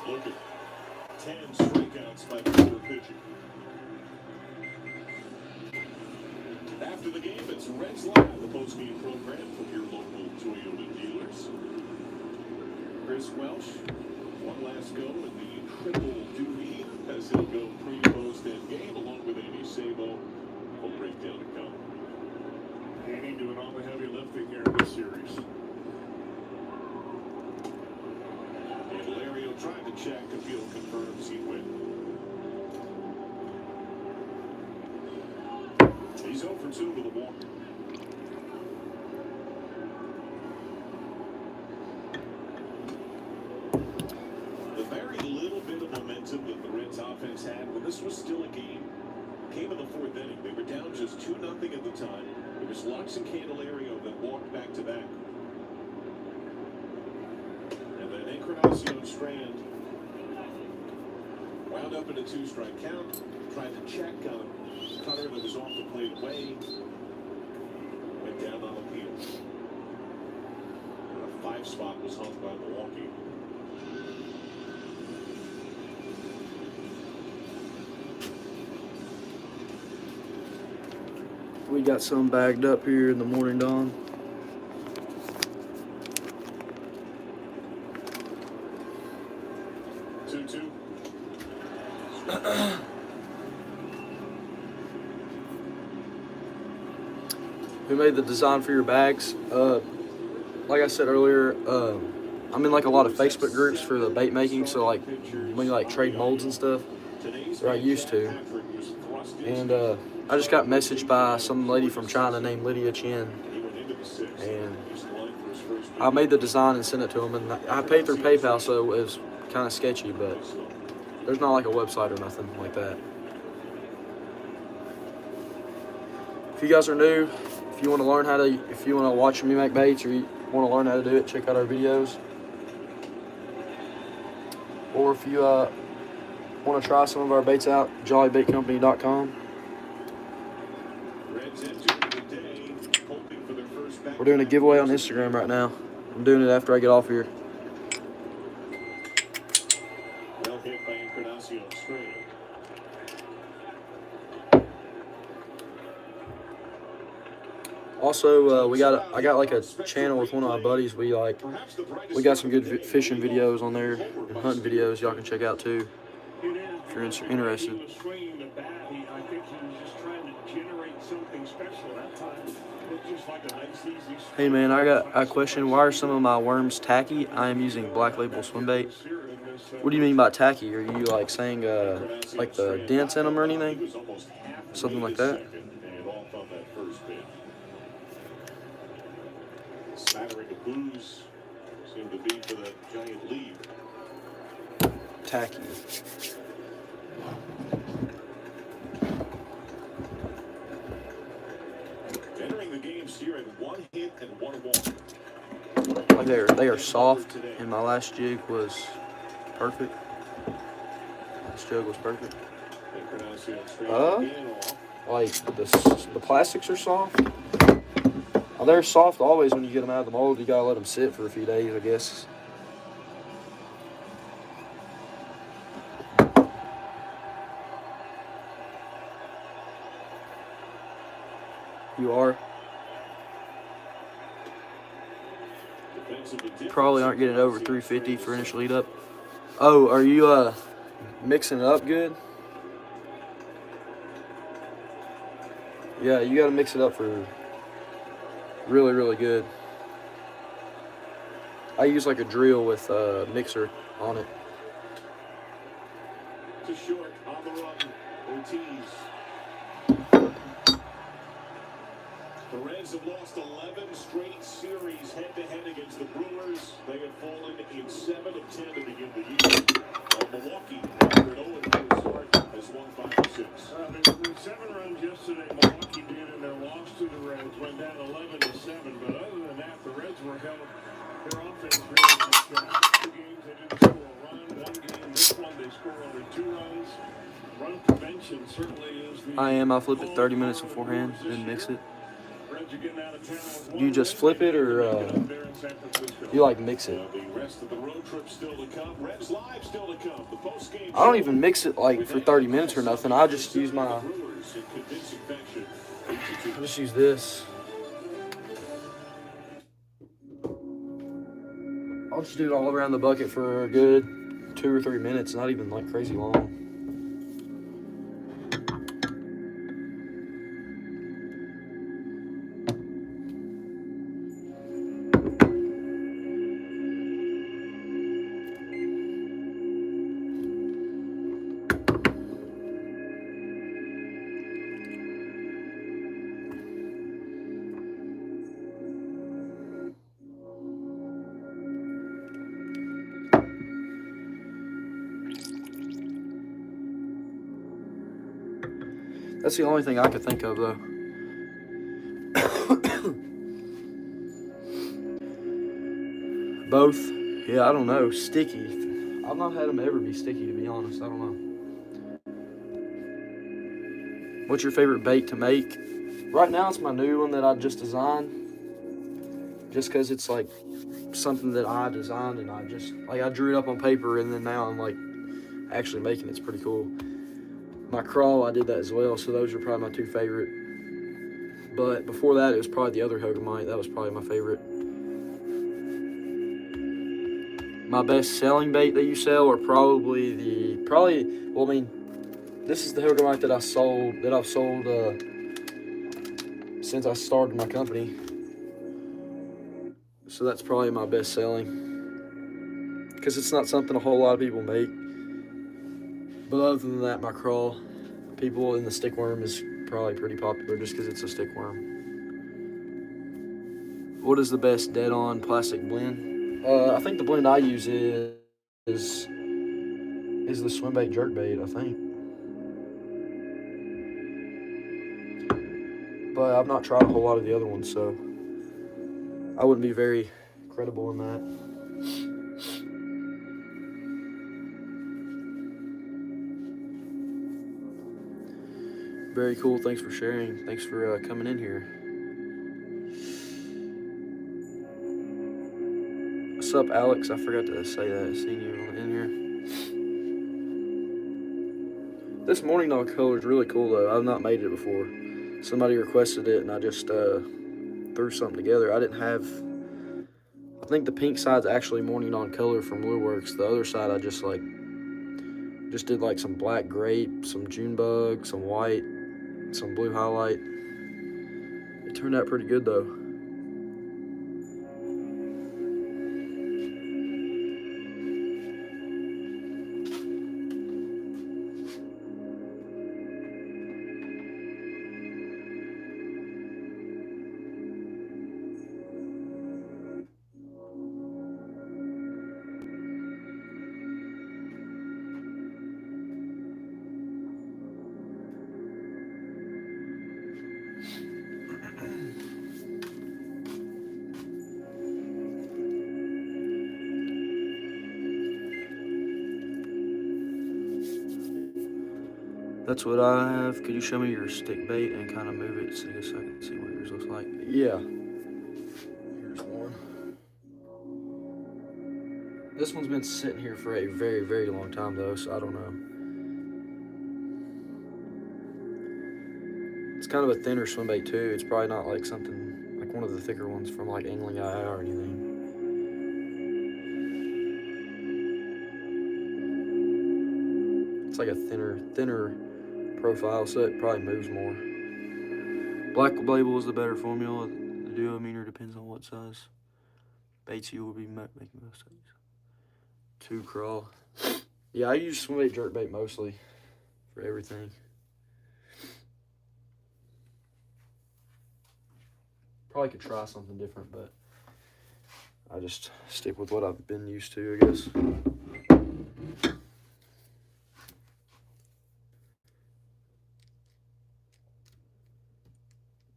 Look at 10 strikeouts by the former pitcher. After the game, it's Reds Live, the postgame program from your local Toyota dealers. Chris Welsh, one last go in the triple duty as he'll go pre, post, and game along with Amy Sabo. Full breakdown to come. Kane doing all the heavy lifting here in this series. Candelario tried to check. The field confirms he win. He's 0 for 2 with a walk. The very little bit of momentum that the Reds offense had when this was still a game came in the fourth inning. They were down just 2-0 at the time. It was Lux and Candelario that walked back to back. And then Encarnacion Strand wound up in a 2-strike count. Tried to check on a cutter that was off the plate away. Went down on appeal. And a 5 spot was hung by Milwaukee. We got some bagged up here in the morning dawn. Who made the design for your bags? Like I said earlier, I'm in like a lot of Facebook groups for the bait making, so like when you like trade molds and stuff, that I used to. And I just got messaged by some lady from China named Lydia Chen, and I made the design and sent it to them, and I paid through PayPal, so it was kind of sketchy, but there's not like a website or nothing like that. If you guys are new, if you want to learn how to, if you want to watch me make baits or you want to learn how to do it, check out our videos. Or if you want to try some of our baits out, jollybaitcompany.com. We're doing a giveaway on Instagram right now. I'm doing it after I get off here. Well hit by Encarnacion Strand. Also, I got like a channel with one of my buddies. We got some good fishing videos on there and hunting videos y'all can check out too if you're interested. Hey man, I got a question. Why are some of my worms tacky? I am using Black Label swim bait. What do you mean by tacky? Are you like saying like the dents in them or anything? Something like that? Smattering of booze seemed to be for the giant lead. Tacky. Entering the game steering 1 hit and 1 walk. Like they are soft, and my last jig was perfect. Last jig was perfect. Like the plastics are soft. Well, they're soft always when you get them out of the mold. You gotta let them sit for a few days, I guess. You are? Probably aren't getting over 350 for initial lead up. Oh, are you mixing it up good? Yeah, you gotta mix it up for really, really good. I use like a drill with a mixer on it. To short on the run. Ortiz. The Reds have lost 11 straight series head-to-head against the Brewers. They have fallen in 7 of 10 to begin the year. Milwaukee, after an 0-2 start, has won 5 of 6. The 7 runs yesterday, Milwaukee did, and their loss to the Reds went down 11-7. But other than that, the Reds were held. Their offense really was shot. 2 games they didn't score a run. 1 game, this one they scored only 2 runs. Run prevention certainly is the. I flip it 30 minutes beforehand, then mix it. You just flip it, or you like mix it? I don't even mix it like for 30 minutes or nothing. I just use I just use this. I'll just do it all around the bucket for a good 2 or 3 minutes, not even like crazy long. That's the only thing I could think of, though. Both. Yeah, I don't know. Sticky. I've not had them ever be sticky, to be honest. I don't know. What's your favorite bait to make? Right now, it's my new one that I just designed. Just because it's like something that I designed and I drew it up on paper, and then now I'm like actually making it. It's pretty cool. My crawl, I did that as well, so those are probably my two favorite. But before that, it was probably the other Hogamite. That was probably my favorite. My best selling bait that you sell are probably this is the Hogamite that I've sold since I started my company. So that's probably my best selling, because it's not something a whole lot of people make. But other than that, my crawl, people in the stickworm is probably pretty popular just because it's a stickworm. What is the best dead-on plastic blend? I think the blend I use is the swim bait jerk bait, I think. But I've not tried a whole lot of the other ones, so I wouldn't be very credible in that. Very cool. Thanks for sharing. Thanks for coming in here. What's up, Alex? I forgot to say that. Seeing you in here. This morning dog color is really cool, though. I've not made it before. Somebody requested it, and I just threw something together. I think the pink side's actually morning dawn color from Blue Works. The other side, I just did like some black grape, some June bug, some white, some blue highlight. It turned out pretty good, though. That's what I have. Could you show me your stick bait and kind of move it so I can see what yours looks like? Yeah. Here's one. This one's been sitting here for a very, very long time, though, so I don't know. It's kind of a thinner swim bait, too. It's probably not like something, like one of the thicker ones from like Angling II or anything. It's like a thinner profile, so it probably moves more. Black label is the better formula. The duo meter depends on what size baits you will be making most of. 2 crawl. Yeah, I use swim bait jerk bait mostly for everything. Probably could try something different, but I just stick with what I've been used to, I guess.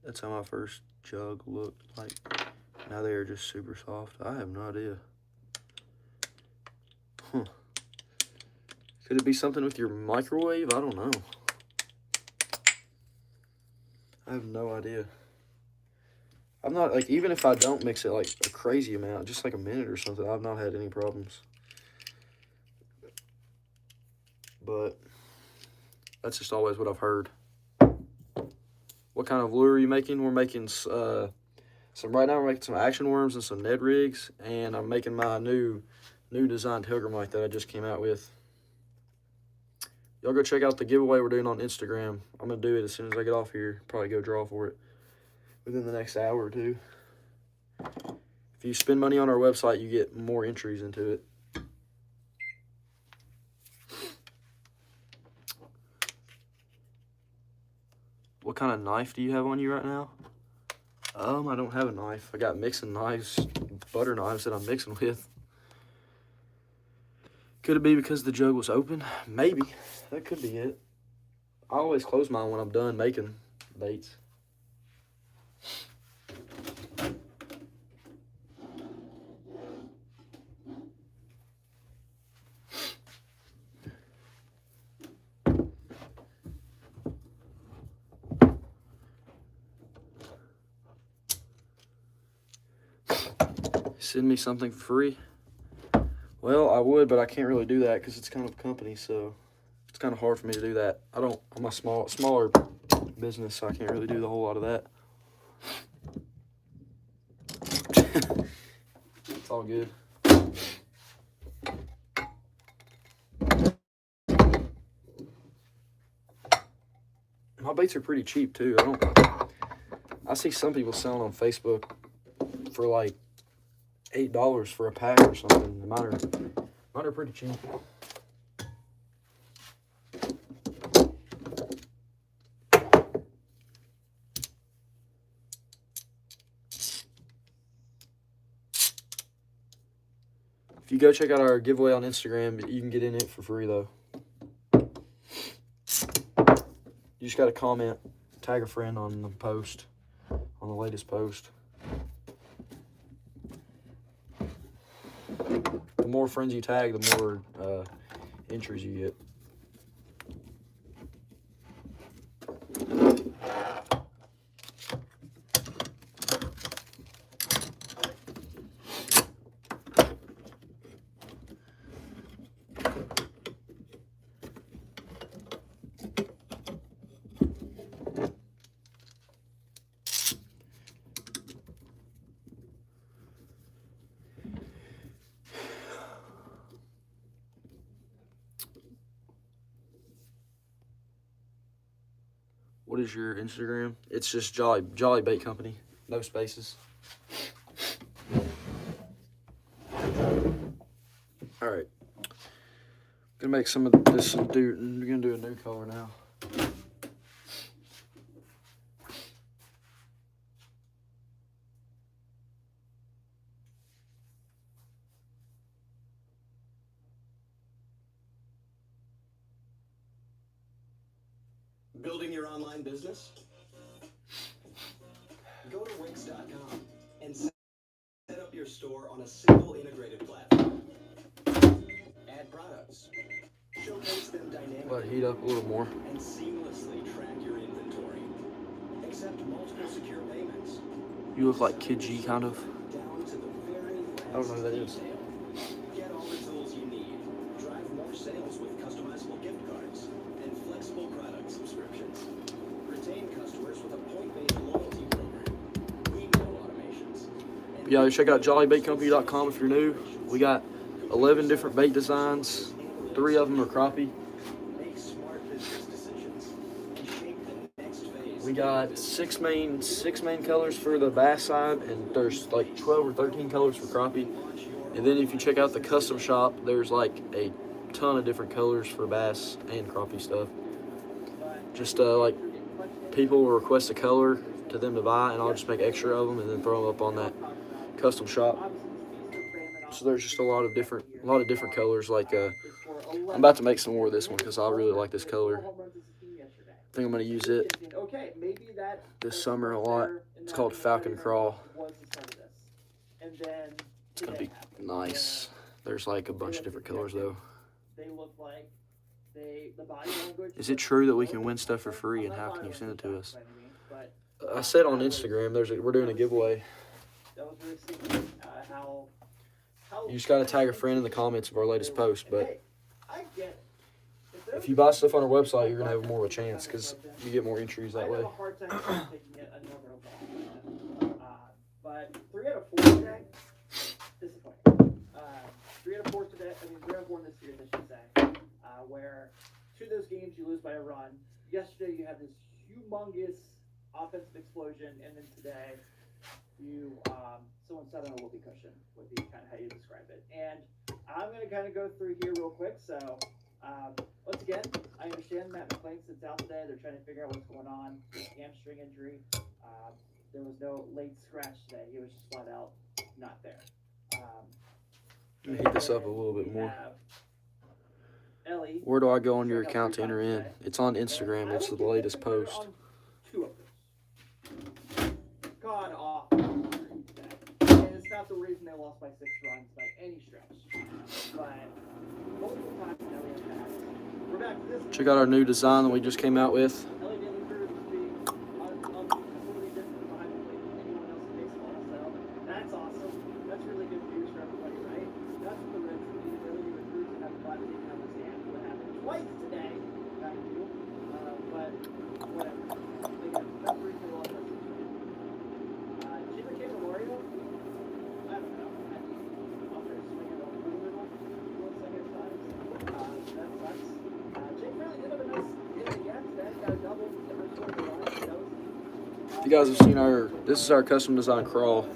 That's how my first jug looked like. Now they are just super soft. I have no idea. Huh. Could it be something with your microwave? I don't know. I have no idea. I'm not, like, even if I don't mix it, like, a crazy amount, just like a minute or something, I've not had any problems. But that's just always what I've heard. What kind of lure are you making? We're making right now we're making some action worms and some Ned rigs, and I'm making my new designed Hogamite that I just came out with. Y'all go check out the giveaway we're doing on Instagram. I'm going to do it as soon as I get off here. Probably go draw for it within the next hour or two. If you spend money on our website, you get more entries into it. What kind of knife do you have on you right now? I don't have a knife. I got mixing knives, butter knives that I'm mixing with. Could it be because the jug was open? Maybe. That could be it. I always close mine when I'm done making baits. Send me something for free. Well, I would, but I can't really do that because it's kind of a company, so it's kind of hard for me to do that. I'm a smaller business, so I can't really do the whole lot of that. It's all good. My baits are pretty cheap too. I see some people selling on Facebook for like $8 for a pack or something. Mine are pretty cheap. If you go check out our giveaway on Instagram, you can get in it for free though. You just got to comment, tag a friend on the post, on the latest post. The more friends you tag, the more entries you get. What is your Instagram? It's just Jolly Bait Company. No spaces. Alright. Gonna make some of this we're gonna do a new color now. Building your online business? Go to Wix.com and set up your store on a single integrated platform. Add products. Showcase them dynamically. Let it heat up a little more. And seamlessly track your inventory. Accept multiple secure payments. You look like Kid G, kind of. Down to the very I don't know who that is. detail. Get all the tools you need. Drive more sales with customizable gift cards and flexible product subscriptions. Retain customers with a point-based loyalty program. Email automations. Yeah, check out jollybaitcompany.com if you're new. We got 11 different bait designs. 3 of them are crappie. Make smart business decisions and shape the next phase. We got six main colors for the bass side, and there's like 12 or 13 colors for crappie. And then if you check out the custom shop, there's like a ton of different colors for bass and crappie stuff. Just like people will request a color to them to buy, and I'll just make extra of them and then throw them up on that custom shop. So there's just a lot of different colors. Like I'm about to make some more of this one because I really like this color. I think I'm going to use it this summer a lot. It's called Falcon Craw. It's going to be nice. There's like a bunch of different colors though. Is it true that we can win stuff for free, and how can you send it to us? I said on Instagram we're doing a giveaway. You just got to tag a friend in the comments of our latest post, but if you buy stuff on our website, you're going to have more of a chance because you get more entries that way. But 3 out of 4 today, disappointing. 3 out of 4 today, 3 out of 4 in this series, I should say, where 2 of those games you lose by a run. Yesterday you had this humongous offensive explosion, and then today you someone sat on a whoopee cushion would be kind of how you describe it. And I'm going to kind of go through here real quick. So once again, I understand Matt McClain sits out today. They're trying to figure out what's going on. Hamstring injury. There was no late scratch today. He was just flat out not there. Let me heat this up a little bit more. Ellie. Where do I go on your account to enter in? It's on Instagram. It's the latest post. Two of those. God awful. And it's not the reason they lost by 6 runs by any stretch. But multiple times Ellie has passed. We're back to this. Check out our new design that we just came out with. Ellie didn't prove to be completely different behind the plate than anyone else in baseball. So that's awesome. That's really good news for everybody, right? That's what the Reds need. Ability to recruit and have fun taking out his hand. What happened twice today. Back to you. But whatever. They got that briefly lost that situation. Jimmy K. Memorial? I don't know. I mean, up there swinging a little. Looks like at times. That sucks. Jake really did have a nice hit again today. Got a double. Never scored the run. If you guys have seen this is our custom design crawl.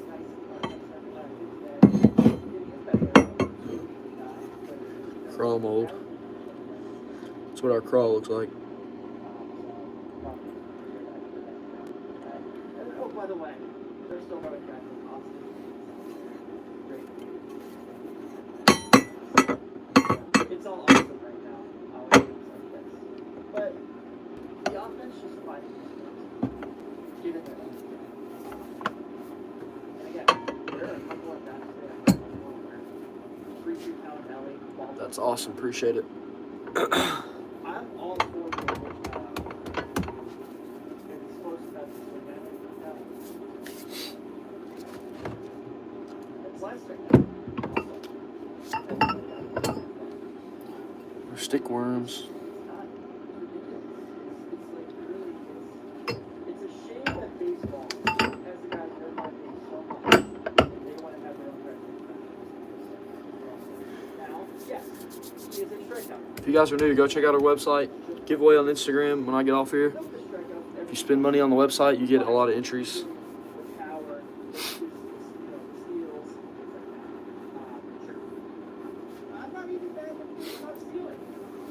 Crawl mold. That's what our crawl looks like. Oh, by the way, they're still going back to Austin. It's all awesome right now. But the offense just fighting. Get in there. And again, there are a couple of guys there. 3-2-pound Ellie. That's awesome. Appreciate it. I'm all for the it's close enough to swing at. It's last right Or stickworms. It's a shame that baseball has the guys that are playing so much and they want to have their own president. Now, yes, he is a strikeout. If you guys are new, go check out our website. Giveaway on Instagram when I get off here. If you spend money on the website, you get a lot of entries.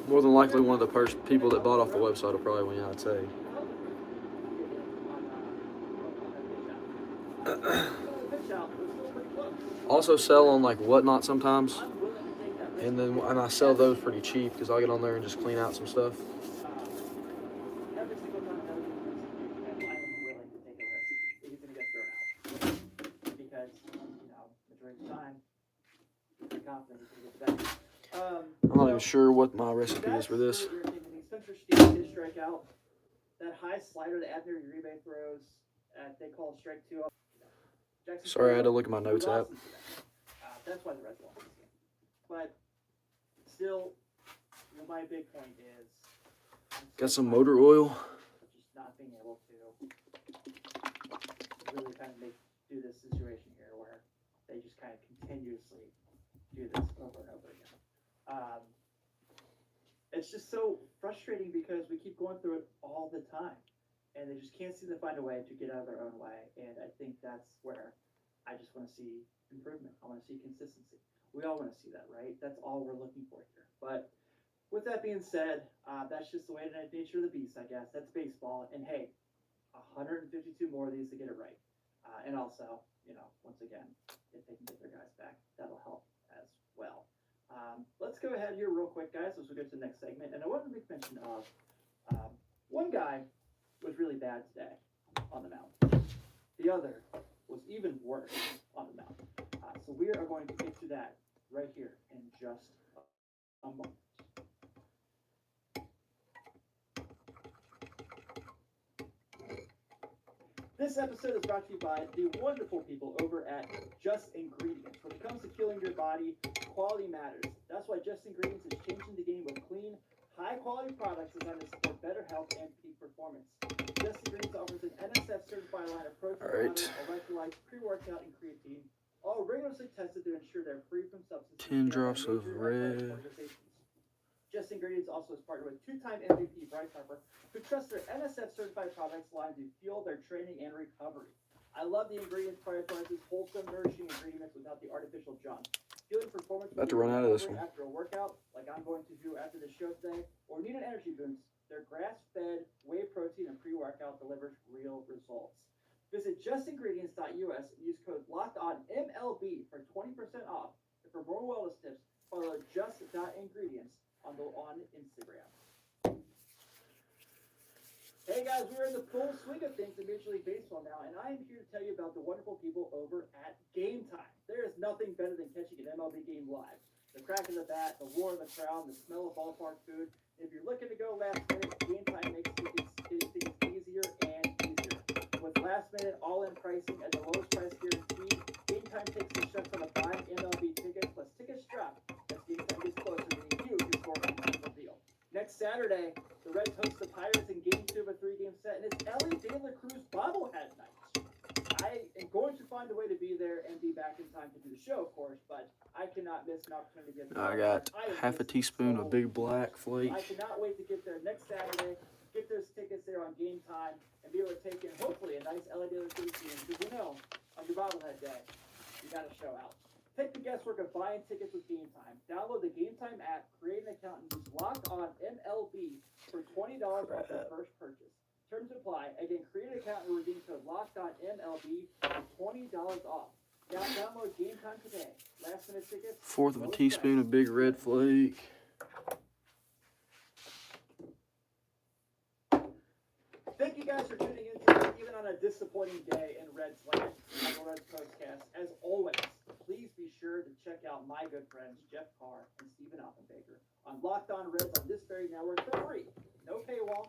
More than likely, one of the people that bought off the website will probably win, I'd say. Also sell on like Whatnot sometimes, and I sell those pretty cheap because I get on there and just clean out some stuff. Every single time I am willing to take a risk. He's going to get thrown out. Because, majority of the time, I'm confident he's going to get back. I'm not even sure what my recipe is for this. Spencer Steele did strike out. That high slider that Abner Uribe throws, they call strike 2. Sorry, I had to look at my notes app. That's why the Reds lost this game. But still, my big point is Got some motor oil. just not being able to really kind of do this situation here where they just kind of continuously do this over and over again. It's just so frustrating because we keep going through it all the time, and they just can't seem to find a way to get out of their own way. And I think that's where I just want to see improvement. I want to see consistency. We all want to see that, right? That's all we're looking for here. But with that being said, that's just the way the nature of the beast, I guess. That's baseball. And hey, 152 more of these to get it right. And also, once again, if they can get their guys back, that'll help as well. Let's go ahead here real quick, guys, as we get to the next segment. And I wanted to make mention of one guy was really bad today on the mound. The other was even worse on the mound. So we are going to get to that right here in just a moment. This episode is brought to you by the wonderful people over at Just Ingredients. When it comes to killing your body, quality matters. That's why Just Ingredients is changing the game with clean, high-quality products designed to support better health and peak performance. Just Ingredients offers an NSF-certified line of protein, electrolytes, pre-workout, and creatine, all rigorously tested to ensure they're free from substances. 10 drops of red. Just Ingredients also is partnered with two-time MVP Bryce Harper, who trusts their NSF-certified products line to fuel their training and recovery. I love the ingredients prioritizes wholesome, nourishing ingredients without the artificial junk. Fueling performance About to run out of this one. after a workout, like I'm going to do after the show today, or need an energy boost, their grass-fed whey protein and pre-workout delivers real results. Visit justingredients.us and use code LOCKEDONMLB for 20% off. And for more wellness tips, follow just.ingredients on Instagram. Hey guys, we're in the full swing of things in Major League Baseball now, and I am here to tell you about the wonderful people over at Game Time. There is nothing better than catching an MLB game live. The crack of the bat, the roar of the crowd, the smell of ballpark food. If you're looking to go last minute, Game Time makes tickets easier and easier. With last minute all-in pricing at the lowest price guaranteed, Game Time takes the shuts on a buying MLB ticket, plus tickets drop as Game Time gets closer, meaning you can score an incredible deal. Next Saturday, the Reds host the Pirates in Game 2 of a 3-game set, and it's Ellie De La Cruz bobblehead night. I am going to find a way to be there and be back in time to do the show, of course, but I cannot miss an opportunity to get there. I got half a teaspoon of Big Black Flake. I cannot wait to get there next Saturday, get those tickets there on Game Time, and be able to take in, hopefully, a nice Ellie De La Cruz game, because you know, on your bobblehead day, you got to show out. Take the guesswork of buying tickets with Game Time. Download the Game Time app, create an account, and use Locked On MLB for $20 off your first purchase. Terms apply. Again, create an account and redeem code Locked On MLB for $20 off. Now download Game Time today. Last minute tickets. Fourth of a teaspoon of Big Red Flake. Thank you guys for tuning in today, even on a disappointing day in Reds land on the Reds Postcast. As always, please be sure to check out my good friends Jeff Carr and Stephen Oppenbaker on Locked On Reds on this very network for free. No paywall,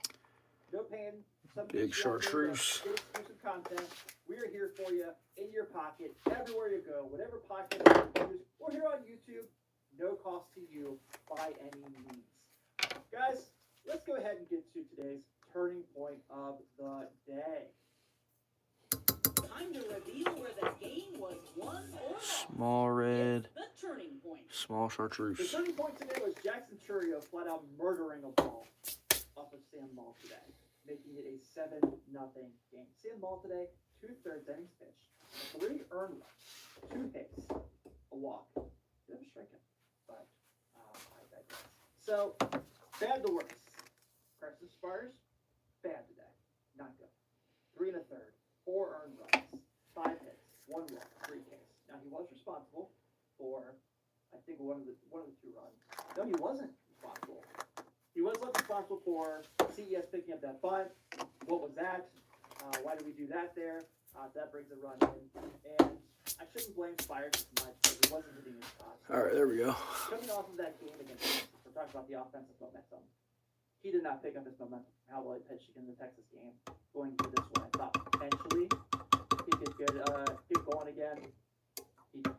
no paying. Big chartreuse. Exclusive content. We are here for you, in your pocket, everywhere you go, whatever podcast you use, or here on YouTube. No cost to you by any means. Guys, let's go ahead and get to today's turning point of the day. Time to reveal where the game was won or lost. Small red. It's the turning point. Small The chartreuse. turning point today was Jackson Churio flat out murdering a ball off of Sam Maul today, making it a 7-0 game. Sam Maul today, 2/3 innings pitched, 3 earned runs, 2 hits, a walk, bit of a strikeout, but I digress. So, bad to worse. Carson Spires, bad today, not good. 3 1/3, 4 earned runs, 5 hits, 1 walk, 3 Ks. Now he was responsible for, I think, one of the 2 runs. No, he wasn't responsible. He was left responsible for CES picking up that bunt. What was that? Why did we do that there? That brings a run in. And I shouldn't blame Spires as much because he wasn't hitting his shots. All right, there we go. Coming off of that game against Texas, we're talking about the offensive momentum. He did not pick up his momentum from how well he pitched in the Texas game. Going into this one, I thought potentially he could get going again. He didn't.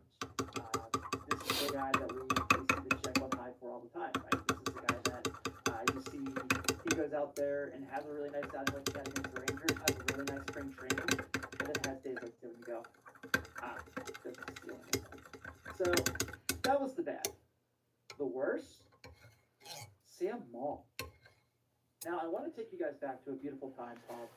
This is the guy that we see the check on high for all the time, right? This is the guy that you see he goes out there and has a really nice outing like he had against the Rangers, has a really nice spring training, and then has days like this when you go, doesn't steal anything. So that was the bad. The worst, Sam Maul. Now I want to take you guys back to a beautiful time called.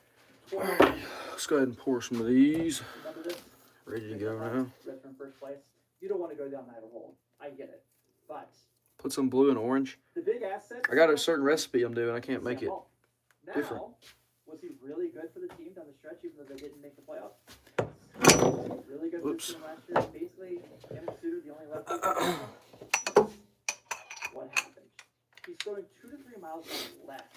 All right, let's go ahead and pour some of these. Remember this? Ready to go now. Reds from first place. You don't want to go down that hole. I get it, but Put some blue and orange. the big asset. I got a certain recipe I'm doing. I can't make it Now, different. was he really good for the team down the stretch, even though they didn't make the playoffs? Really good for the team last year. Basically, him and Suter, the only left. What happened? He's going 2 to 3 miles an hour less.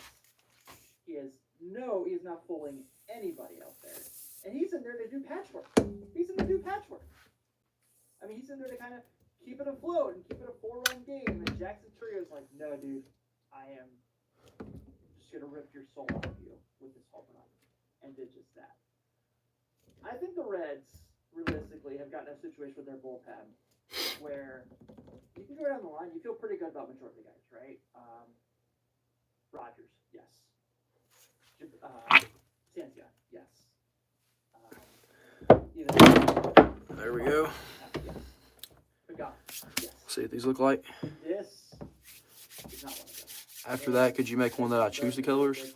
He's not fooling anybody out there. And he's in there to do patchwork. He's in there to do patchwork. I mean, he's in there to kind of keep it afloat and keep it a 4-run game. And Jackson Trio's like, no, dude, I am just going to rip your soul out of you with this home run. And did just that. I think the Reds, realistically, have gotten a situation with their bullpen where you can go down the line. You feel pretty good about majority of the guys, right? Rogers, yes. Santia, yes. There we go. Yes. Pagan, yes. See what these look like. This is not one of them. After that, could you make one that I choose the colors?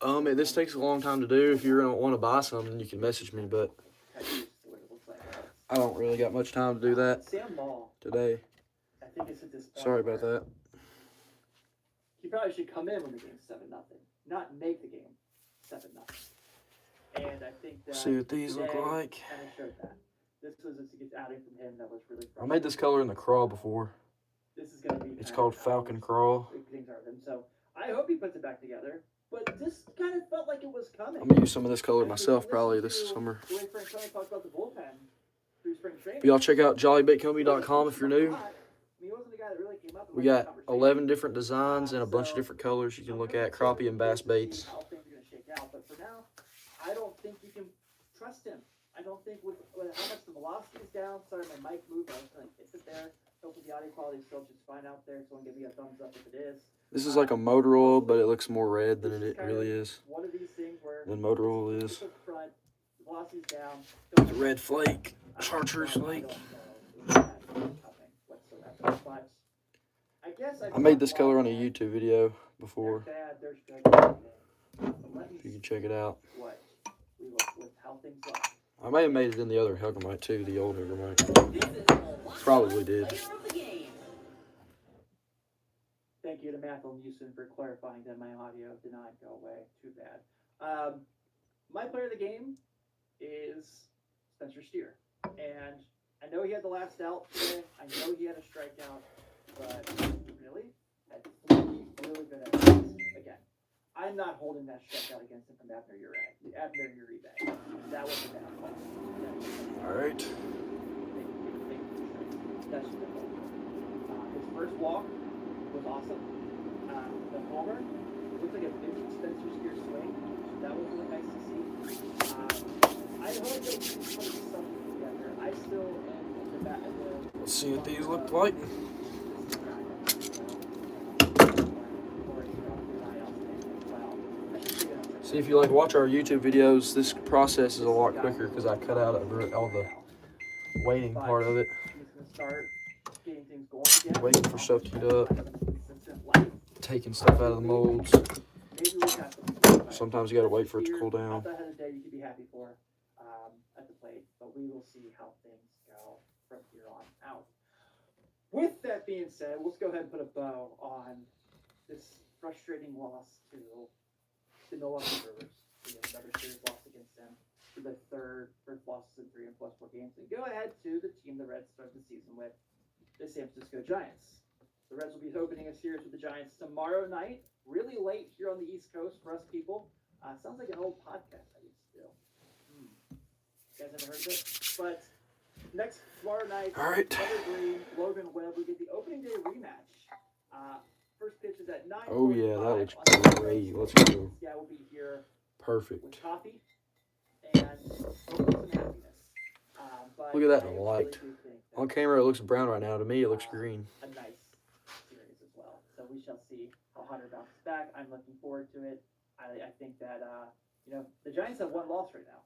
This takes a long time to do. If you're gonna want to buy something, you can message me, but I don't really got much time to do that Sam Maul, today. I think it's at this point. Sorry about that. He probably should come in when the game's 7-0, not make the game 7-0. And I think that See what these look like. kind of showed that. This was a outing from him that was really I made this color in the craw before. this is going to be. It's called Falcon Craw. Things are them. So I hope he puts it back together. But this kind of felt like it was coming. I'm gonna use some of this color myself probably this summer. The way Frank Tony talked about the bullpen through spring training. But y'all check out jollybitcompany.com if you're new. We got 11 different designs and a bunch of different colors you can look at, crappie and bass baits. How things are going to shake out, but for now, I don't think you can trust him. I don't think with how much the velocity is down. Sorry, my mic moved. I was going to fix it there. Hopefully the audio quality is still just fine out there. Someone give me a thumbs up if it is. This is like a motor oil, but it looks more red than it really is. One of these things where Than motor oil is. front, velocity's down. It's a red flake, chartreuse flake. I made this color on a YouTube video before. If you can check it out. I may have made it in the other Helgamite too, the old Helgamite. Probably did. Thank you to Matthew Newson for clarifying that my audio did not go away. Too bad. My player of the game is Spencer Steer. And I know he had the last out today. I know he had a strikeout. But really, had 3 really good at bats. Again, I'm not holding that strikeout against him from Abner Uribe. That was a bad call. All right. That's simple. His first walk was awesome. The homer looked like a vintage Spencer Steer swing. That was really nice to see. I hope they can put something together. I still am in the back of the. Let's see what these look like. See, if you watch our YouTube videos, this process is a lot quicker because I cut out all the waiting part of it. Waiting for stuff to heat up, taking stuff out of the molds. Sometimes you got to wait for it to cool down. That had a day you could be happy for at the plate, but we will see how things go from here on out. With that being said, let's go ahead and put a bow on this frustrating loss to the Milwaukee Brewers. We have another series loss against them for the first losses in 3 and plus 4 games. And go ahead to the team the Reds started the season with, the San Francisco Giants. The Reds will be opening a series with the Giants tomorrow night, really late here on the East Coast for us people. Sounds like an old podcast I used to do. You guys ever heard of it? But tomorrow night, all right. Green, Logan Webb, we get the opening day rematch. First pitch is at 9. Oh yeah, that looks great. Let's go. Yeah, we'll be here. Perfect. With coffee and hopefully some happiness. Look at that in the light. On camera, it looks brown right now. To me, it looks green. A nice series as well. So we shall see how Hunter bounces back. I'm looking forward to it. I think that the Giants have 1 loss right now.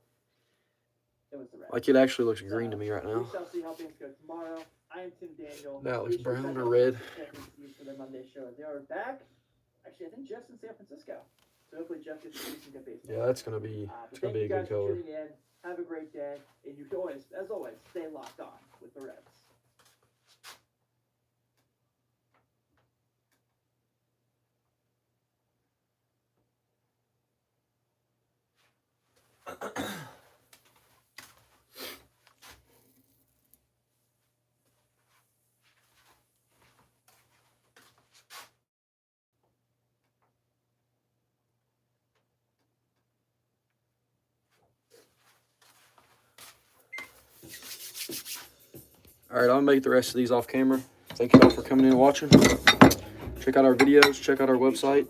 It was the Reds. It actually looks green to me right now. We shall see how things go tomorrow. I am Tim Daniel. Now it looks brown or red. For their Monday show. They are back. Actually, I think Jeff's in San Francisco. So hopefully Jeff gets to do some good baseball. Yeah, that's gonna be a good color. Tuning in. Have a great day, and you can always, as always, stay locked on with the Reds. All right, I'll make the rest of these off camera. Thank you all for coming in and watching. Check out our videos. Check out our website.